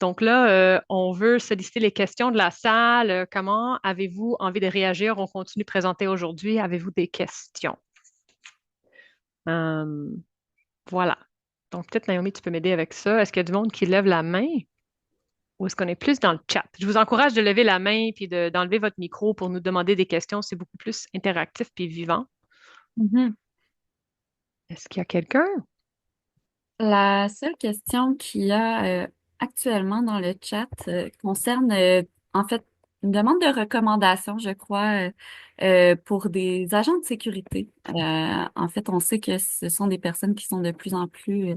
Donc là, on veut solliciter les questions de la salle. Comment avez-vous envie de réagir? On continue de présenter aujourd'hui. Avez-vous des questions? Euh, voilà. Donc peut-être, Naomi, tu peux m'aider avec ça. Est-ce qu'il y a du monde qui lève la main? Ou est-ce qu'on est plus dans le chat? Je vous encourage de lever la main puis d'enlever votre micro pour nous demander des questions. C'est beaucoup plus interactif puis vivant. Mhm. Est-ce qu'il y a quelqu'un? La seule question qu'il y a actuellement dans le chat concerne en fait une demande de recommandation, je crois, pour des agents de sécurité. En fait, on sait que ce sont des personnes qui sont de plus en plus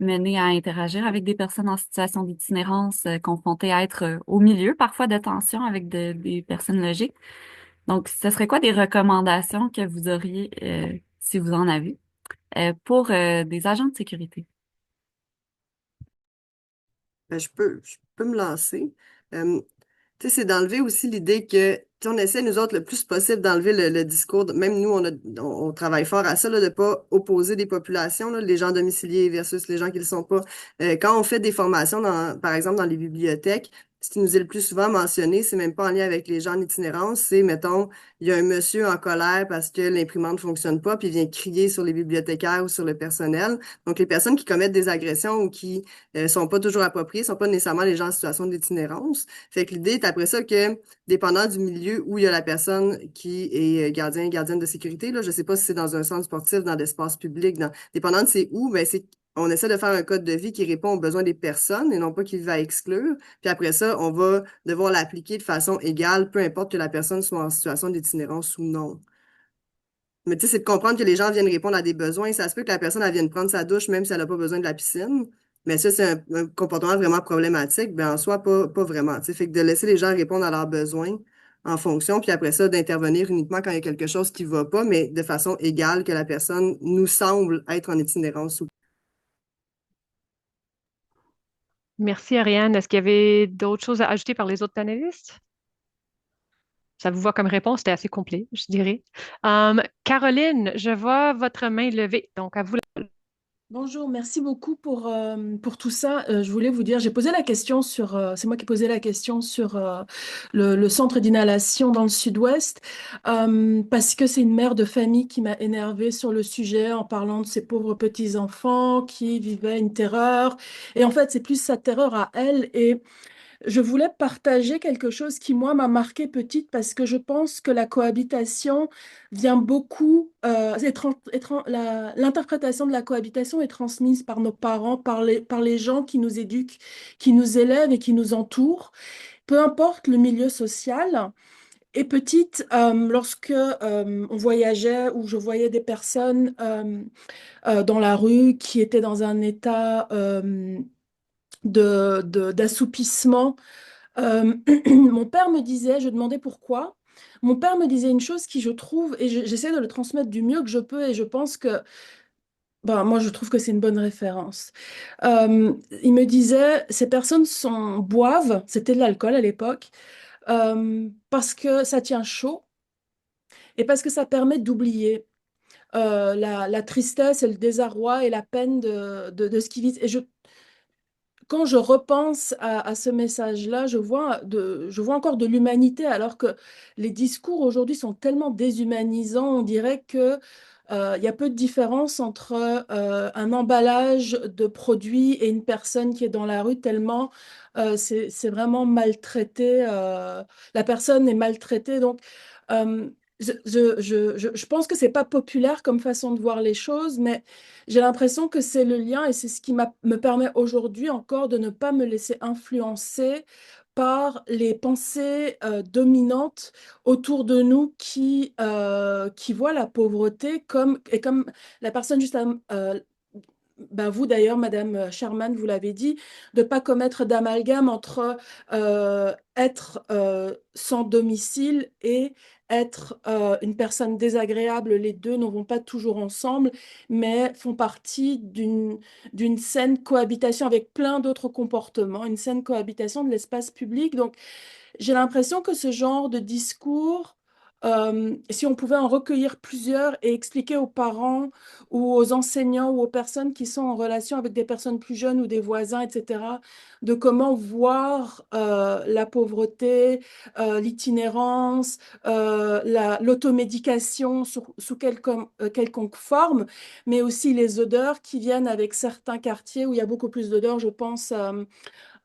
menées à interagir avec des personnes en situation d'itinérance, confrontées à être au milieu parfois de tensions avec des personnes logiques. Donc, ce serait quoi des recommandations que vous auriez, si vous en avez? Pour des agents de sécurité. Ben, je peux me lancer. Tu sais, c'est d'enlever aussi l'idée que, tu sais, on essaie, nous autres, le plus possible d'enlever le discours, même nous, on travaille fort à ça, là, de pas opposer des populations, là, les gens domiciliés versus les gens qui ne le sont pas. Quand on fait des formations, par exemple, dans les bibliothèques, ce qui nous est le plus souvent mentionné, c'est même pas en lien avec les gens en itinérance, c'est, mettons, il y a un monsieur en colère parce que l'imprimante ne fonctionne pas, puis il vient crier sur les bibliothécaires ou sur le personnel. Donc, les personnes qui commettent des agressions ou qui sont pas toujours appropriées, sont pas nécessairement les gens en situation d'itinérance. Fait que l'idée est après ça que, dépendant du milieu où il y a la personne qui est gardienne de sécurité, là, je sais pas si c'est dans un centre sportif, dans l'espace public, dépendant de c'est où, ben on essaie de faire un code de vie qui répond aux besoins des personnes et non pas qui va exclure. Puis après ça, on va devoir l'appliquer de façon égale, peu importe que la personne soit en situation d'itinérance ou non. Mais tu sais, c'est de comprendre que les gens viennent répondre à des besoins. Ça se peut que la personne, elle vienne prendre sa douche même si elle n'a pas besoin de la piscine. Mais ça, c'est un comportement vraiment problématique. Ben, en soi, pas vraiment. Tu sais, fait que de laisser les gens répondre à leurs besoins en fonction, puis après ça, d'intervenir uniquement quand il y a quelque chose qui va pas, mais de façon égale que la personne nous semble être en itinérance ou Merci, Ariane. Est-ce qu'il y avait d'autres choses à ajouter par les autres panélistes? Ça vous voit comme réponse, c'était assez complet, je dirais. Caroline, je vois votre main levée, donc à vous. Bonjour, merci beaucoup pour tout ça. Je voulais vous dire, j'ai posé la question sur, c'est moi qui ai posé la question sur le centre d'inhalation dans le sud-ouest, parce que c'est une mère de famille qui m'a énervée sur le sujet en parlant de ses pauvres petits-enfants qui vivaient une terreur. Et en fait, c'est plus sa terreur à elle. Et je voulais partager quelque chose qui, moi, m'a marqué petite parce que je pense que la cohabitation vient beaucoup, l'interprétation de la cohabitation est transmise par nos parents, par les gens qui nous éduquent, qui nous élèvent et qui nous entourent, peu importe le milieu social. Et petite, lorsque on voyageait ou je voyais des personnes dans la rue qui étaient dans un état d'assoupissement. Mon père me disait, je demandais pourquoi. Mon père me disait une chose qui, je trouve, et j'essaie de le transmettre du mieux que je peux, et je pense que, ben, moi, je trouve que c'est une bonne référence. Il me disait, ces personnes boivent, c'était de l'alcool à l'époque, parce que ça tient chaud et parce que ça permet d'oublier la tristesse et le désarroi et la peine de ce qui vit. Et quand je repense à ce message-là, je vois encore de l'humanité, alors que les discours aujourd'hui sont tellement déshumanisants. On dirait que, il y a peu de différence entre un emballage de produits et une personne qui est dans la rue, tellement c'est vraiment maltraité. La personne est maltraitée. Donc, euh, je pense que c'est pas populaire comme façon de voir les choses, mais j'ai l'impression que c'est le lien et c'est ce qui me permet aujourd'hui encore de ne pas me laisser influencer par les pensées dominantes autour de nous qui voient la pauvreté comme la personne juste ben vous d'ailleurs, Madame Sherman, vous l'avez dit, de ne pas commettre d'amalgame entre être sans domicile et être une personne désagréable. Les deux ne vont pas toujours ensemble, mais font partie d'une saine cohabitation avec plein d'autres comportements, une saine cohabitation de l'espace public. Donc, j'ai l'impression que ce genre de discours, si on pouvait en recueillir plusieurs et expliquer aux parents ou aux enseignants ou aux personnes qui sont en relation avec des personnes plus jeunes ou des voisins, etc., de comment voir la pauvreté, l'itinérance, l'automédication sous quelconque forme, mais aussi les odeurs qui viennent avec certains quartiers où il y a beaucoup plus d'odeurs, je pense.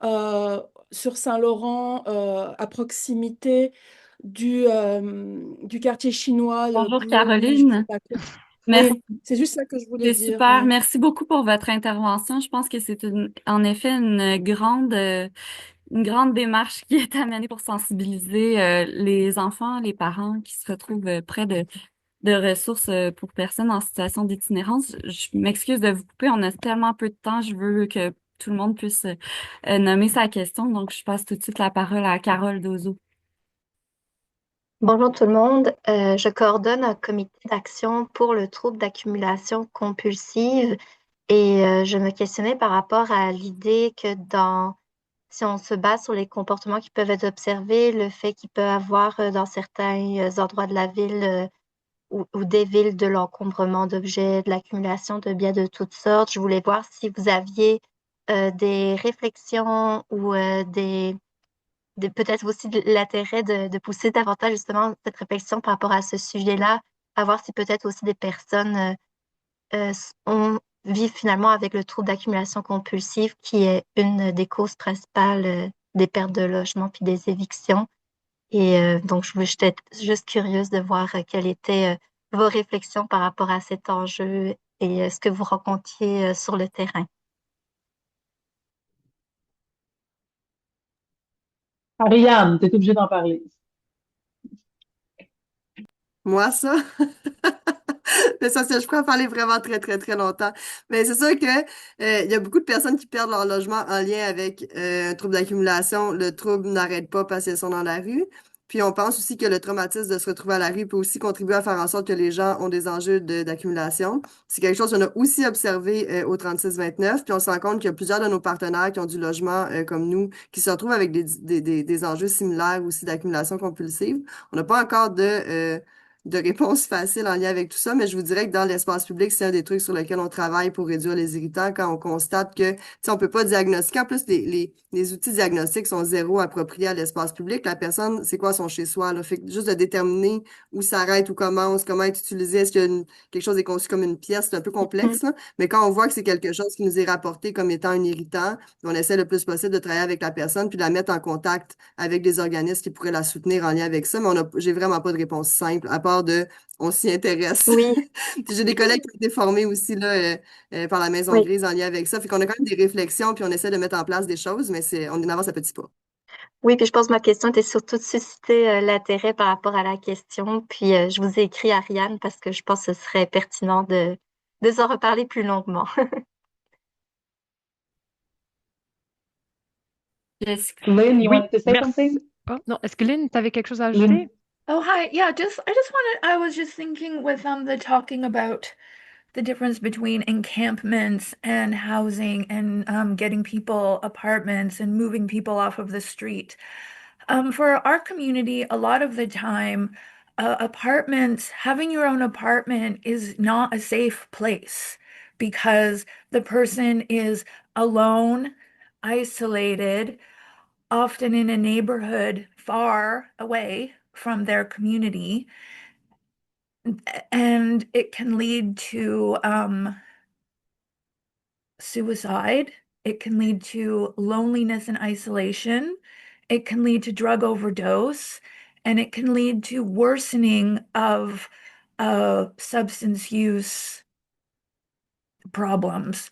Euh, sur Saint-Laurent, à proximité du quartier chinois, le Bonjour Blue Ridge, je sais Caroline. pas quoi. Merci, Oui, c'est juste ça que je voulais c'est dire. super. Ouais. Merci beaucoup pour votre intervention. Je pense que c'est en effet une grande démarche qui est amenée pour sensibiliser les enfants, les parents qui se retrouvent près de ressources pour personnes en situation d'itinérance. Je m'excuse de vous couper, on a tellement peu de temps. Je veux que tout le monde puisse nommer sa question. Donc, je passe tout de suite la parole à Carole Dozo. Bonjour tout le monde. Je coordonne un comité d'action pour le trouble d'accumulation compulsive et je me questionnais par rapport à l'idée que si on se base sur les comportements qui peuvent être observés, le fait qu'il peut y avoir dans certains endroits de la ville ou des villes de l'encombrement d'objets, de l'accumulation de biens de toutes sortes, je voulais voir si vous aviez des réflexions ou peut-être aussi de l'intérêt de pousser davantage justement cette réflexion par rapport à ce sujet-là, à voir si peut-être aussi des personnes vivent finalement avec le trouble d'accumulation compulsive, qui est une des causes principales des pertes de logement puis des évictions. Et donc, j'étais juste curieuse de voir quelles étaient vos réflexions par rapport à cet enjeu et ce que vous rencontriez sur le terrain. Ariane, tu es obligée d'en parler. Moi, ça? Mais ça, je pourrais en parler vraiment très, très, très longtemps. Mais c'est sûr que il y a beaucoup de personnes qui perdent leur logement en lien avec un trouble d'accumulation. Le trouble n'arrête pas parce qu'elles sont dans la rue. Puis on pense aussi que le traumatisme de se retrouver à la rue peut aussi contribuer à faire en sorte que les gens ont des enjeux d'accumulation. C'est quelque chose qu'on a aussi observé au 36-29. Puis on se rend compte qu'il y a plusieurs de nos partenaires qui ont du logement comme nous, qui se retrouvent avec des enjeux similaires aussi d'accumulation compulsive. On n'a pas encore de réponse facile en lien avec tout ça, mais je vous dirais que dans l'espace public, c'est un des trucs sur lesquels on travaille pour réduire les irritants quand on constate que, tu sais, on peut pas diagnostiquer. En plus, les outils diagnostiques sont zéro appropriés à l'espace public. La personne, c'est quoi son chez-soi, là? Fait que juste de déterminer où s'arrête, où commence, comment est utilisé, est-ce que quelque chose est conçu comme une pièce, c'est un peu complexe, là. Mais quand on voit que c'est quelque chose qui nous est rapporté comme étant un irritant, on essaie le plus possible de travailler avec la personne puis de la mettre en contact avec des organismes qui pourraient la soutenir en lien avec ça. Mais j'ai vraiment pas de réponse simple, à part de on s'y intéresse. Oui, Puis j'ai des collègues qui ont été formés aussi là, par la Maison oui. Grise en lien avec ça. Fait qu'on a quand même des réflexions, puis on essaie de mettre en place des choses, mais on avance à petits pas. Oui, puis je pense que ma question était surtout de susciter l'intérêt par rapport à la question. Puis je vous ai écrit Ariane parce que je pense que ce serait pertinent de s'en reparler plus longuement. Jessica. Lynn, you Oui, wanted to say merci. something? Oh, non, est-ce que Lynn, tu avais quelque chose à Lynn? ajouter? Oh, hi. Yeah, I was just thinking with the talking about the difference between encampments and housing and getting people apartments and moving people off of the street. For our community, a lot of the time, apartments, having your own apartment is not a safe place because the person is alone, isolated, often in a neighborhood far away from their community, and it can lead to suicide. It can lead to loneliness and isolation. It can lead to drug overdose, and it can lead to worsening of substance use problems,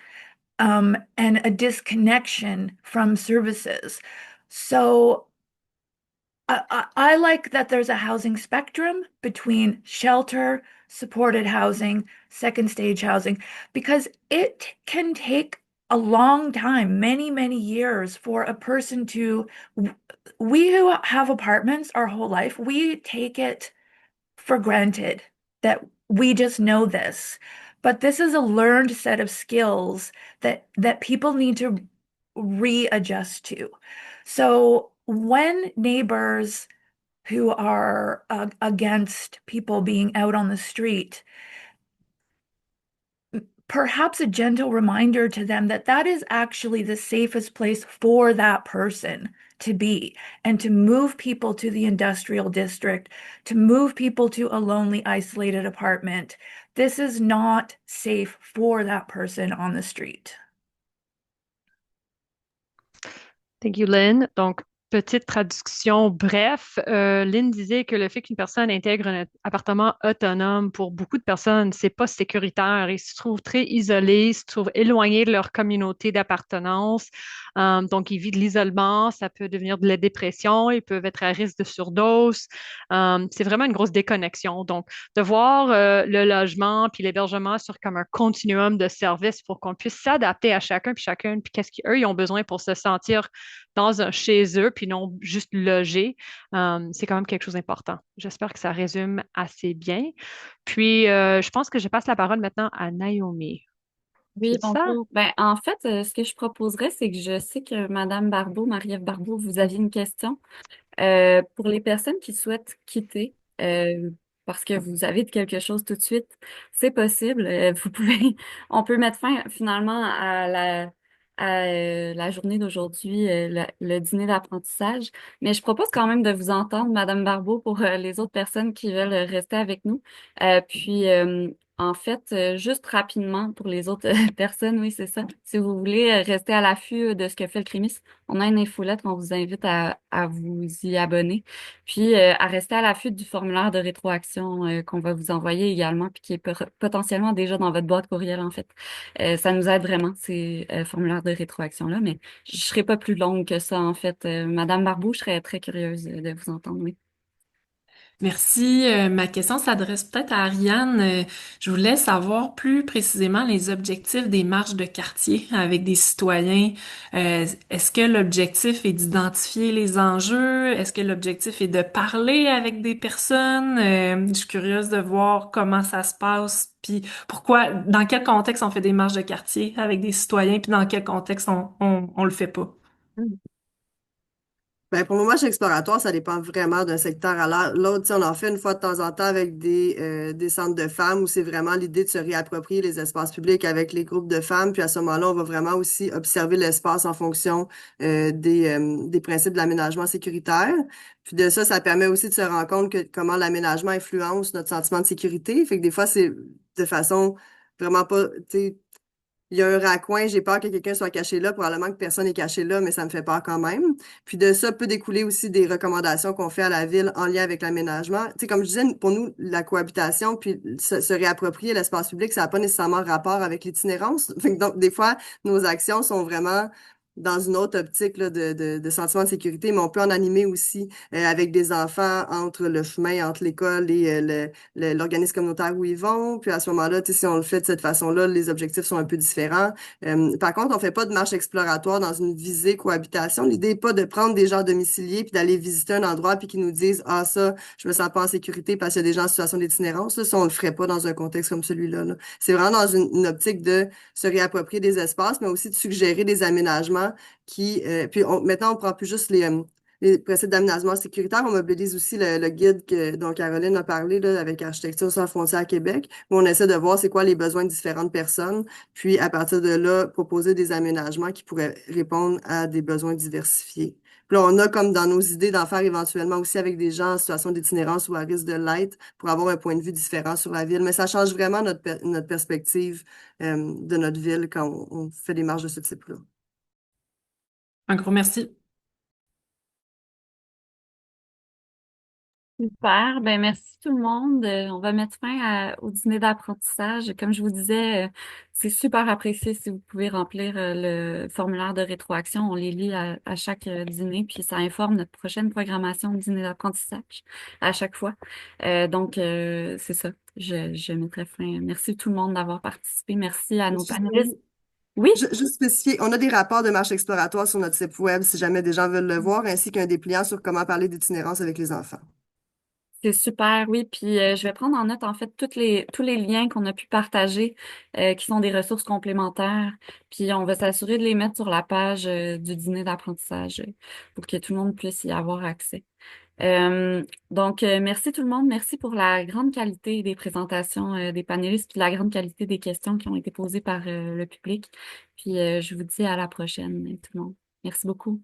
and a disconnection from services. So I like that there's a housing spectrum between shelter, supported housing, second stage housing, because it can take a long time, many, many years for a person to, we who have apartments our whole life, we take it for granted that we just know this. But this is a learned set of skills that people need to readjust to. So when neighbors who are against people being out on the street, perhaps a gentle reminder to them that that is actually the safest place for that person to be, and to move people to the industrial district, to move people to a lonely, isolated apartment. This is not safe for that person on the street. Thank you, Lynn. Donc, petite traduction bref, Lynn disait que le fait qu'une personne intègre un appartement autonome, pour beaucoup de personnes, c'est pas sécuritaire. Ils se trouvent très isolés, ils se trouvent éloignés de leur communauté d'appartenance. Donc, ils vivent de l'isolement, ça peut devenir de la dépression, ils peuvent être à risque de surdose. C'est vraiment une grosse déconnexion. Donc, de voir le logement puis l'hébergement sur comme un continuum de services pour qu'on puisse s'adapter à chacun puis chacune, puis qu'est-ce qu'eux ils ont besoin pour se sentir dans un chez eux, puis non juste loger, c'est quand même quelque chose d'important. J'espère que ça résume assez bien. Puis, je pense que je passe la parole maintenant à Naomi. Oui, C'est ça? bonjour. Ben, en fait, ce que je proposerais, c'est que je sais que Madame Barbeau, Marie-Ève Barbeau, vous aviez une question. Pour les personnes qui souhaitent quitter, parce que vous avez de quelque chose tout de suite, c'est possible. Vous pouvez, on peut mettre fin finalement à la journée d'aujourd'hui, le dîner d'apprentissage. Mais je propose quand même de vous entendre, Madame Barbeau, pour les autres personnes qui veulent rester avec nous. Puis, en fait, juste rapidement pour les autres personnes, oui, c'est ça. Si vous voulez rester à l'affût de ce que fait le CRIMIS, on a une infolette, on vous invite à vous y abonner. Puis à rester à l'affût du formulaire de rétroaction qu'on va vous envoyer également, puis qui est potentiellement déjà dans votre boîte courriel, en fait. Ça nous aide vraiment, ces formulaires de rétroaction-là, mais je ne serai pas plus longue que ça, en fait. Madame Barbeau, je serais très curieuse de vous entendre, oui. Merci. Ma question s'adresse peut-être à Ariane. Je voulais savoir plus précisément les objectifs des marches de quartier avec des citoyens. Est-ce que l'objectif est d'identifier les enjeux? Est-ce que l'objectif est de parler avec des personnes? Je suis curieuse de voir comment ça se passe, puis pourquoi, dans quel contexte on fait des marches de quartier avec des citoyens, puis dans quel contexte on le fait pas. Ben, pour moi, chez Exploratoire, ça dépend vraiment d'un secteur à l'autre. Tu sais, on en fait une fois de temps en temps avec des centres de femmes où c'est vraiment l'idée de se réapproprier les espaces publics avec les groupes de femmes. Puis à ce moment-là, on va vraiment aussi observer l'espace en fonction des principes de l'aménagement sécuritaire. Puis de ça, ça permet aussi de se rendre compte que comment l'aménagement influence notre sentiment de sécurité. Fait que des fois, c'est de façon vraiment pas, tu sais, il y a un raccoin, j'ai peur que quelqu'un soit caché là, probablement que personne n'est caché là, mais ça me fait peur quand même. Puis de ça peut découler aussi des recommandations qu'on fait à la ville en lien avec l'aménagement. Tu sais, comme je disais, pour nous, la cohabitation, puis se réapproprier l'espace public, ça n'a pas nécessairement rapport avec l'itinérance. Fait que donc, des fois, nos actions sont vraiment dans une autre optique là, de sentiment de sécurité, mais on peut en animer aussi avec des enfants entre le chemin, entre l'école et l'organisme communautaire où ils vont. Puis à ce moment-là, si on le fait de cette façon-là, les objectifs sont un peu différents. Par contre, on fait pas de marche exploratoire dans une visée cohabitation. L'idée n'est pas de prendre des gens domiciliés puis d'aller visiter un endroit puis qu'ils nous disent ah ça, je me sens pas en sécurité parce qu'il y a des gens en situation d'itinérance. Là, ça, on le ferait pas dans un contexte comme celui-là. Là. C'est vraiment dans une optique de se réapproprier des espaces, mais aussi de suggérer des aménagements qui maintenant on prend plus juste les principes d'aménagement sécuritaire. On mobilise aussi le guide dont Caroline a parlé là, avec Architecture sans frontières à Québec, où on essaie de voir c'est quoi les besoins de différentes personnes, puis à partir de là, proposer des aménagements qui pourraient répondre à des besoins diversifiés. Puis là, on a comme dans nos idées d'en faire éventuellement aussi avec des gens en situation d'itinérance ou à risque de l'être pour avoir un point de vue différent sur la ville. Mais ça change vraiment notre perspective de notre ville quand on fait des marches de ce type-là. Un gros merci. Super, ben merci tout le monde. On va mettre fin au dîner d'apprentissage. Comme je vous disais, c'est super apprécié si vous pouvez remplir le formulaire de rétroaction. On les lit à chaque dîner, puis ça informe notre prochaine programmation de dîner d'apprentissage à chaque fois. Donc, c'est ça. Je mettrai fin. Merci tout le monde d'avoir participé. Merci à nos panélistes. Oui? Juste spécifier, on a des rapports de marche exploratoire sur notre site web si jamais des gens veulent le voir, ainsi qu'un dépliant sur comment parler d'itinérance avec les enfants. C'est super, oui. Puis je vais prendre en note en fait tous les liens qu'on a pu partager, qui sont des ressources complémentaires. Puis on va s'assurer de les mettre sur la page du dîner d'apprentissage pour que tout le monde puisse y avoir accès. Donc, merci tout le monde. Merci pour la grande qualité des présentations des panélistes, puis la grande qualité des questions qui ont été posées par le public. Puis je vous dis à la prochaine, tout le monde. Merci beaucoup.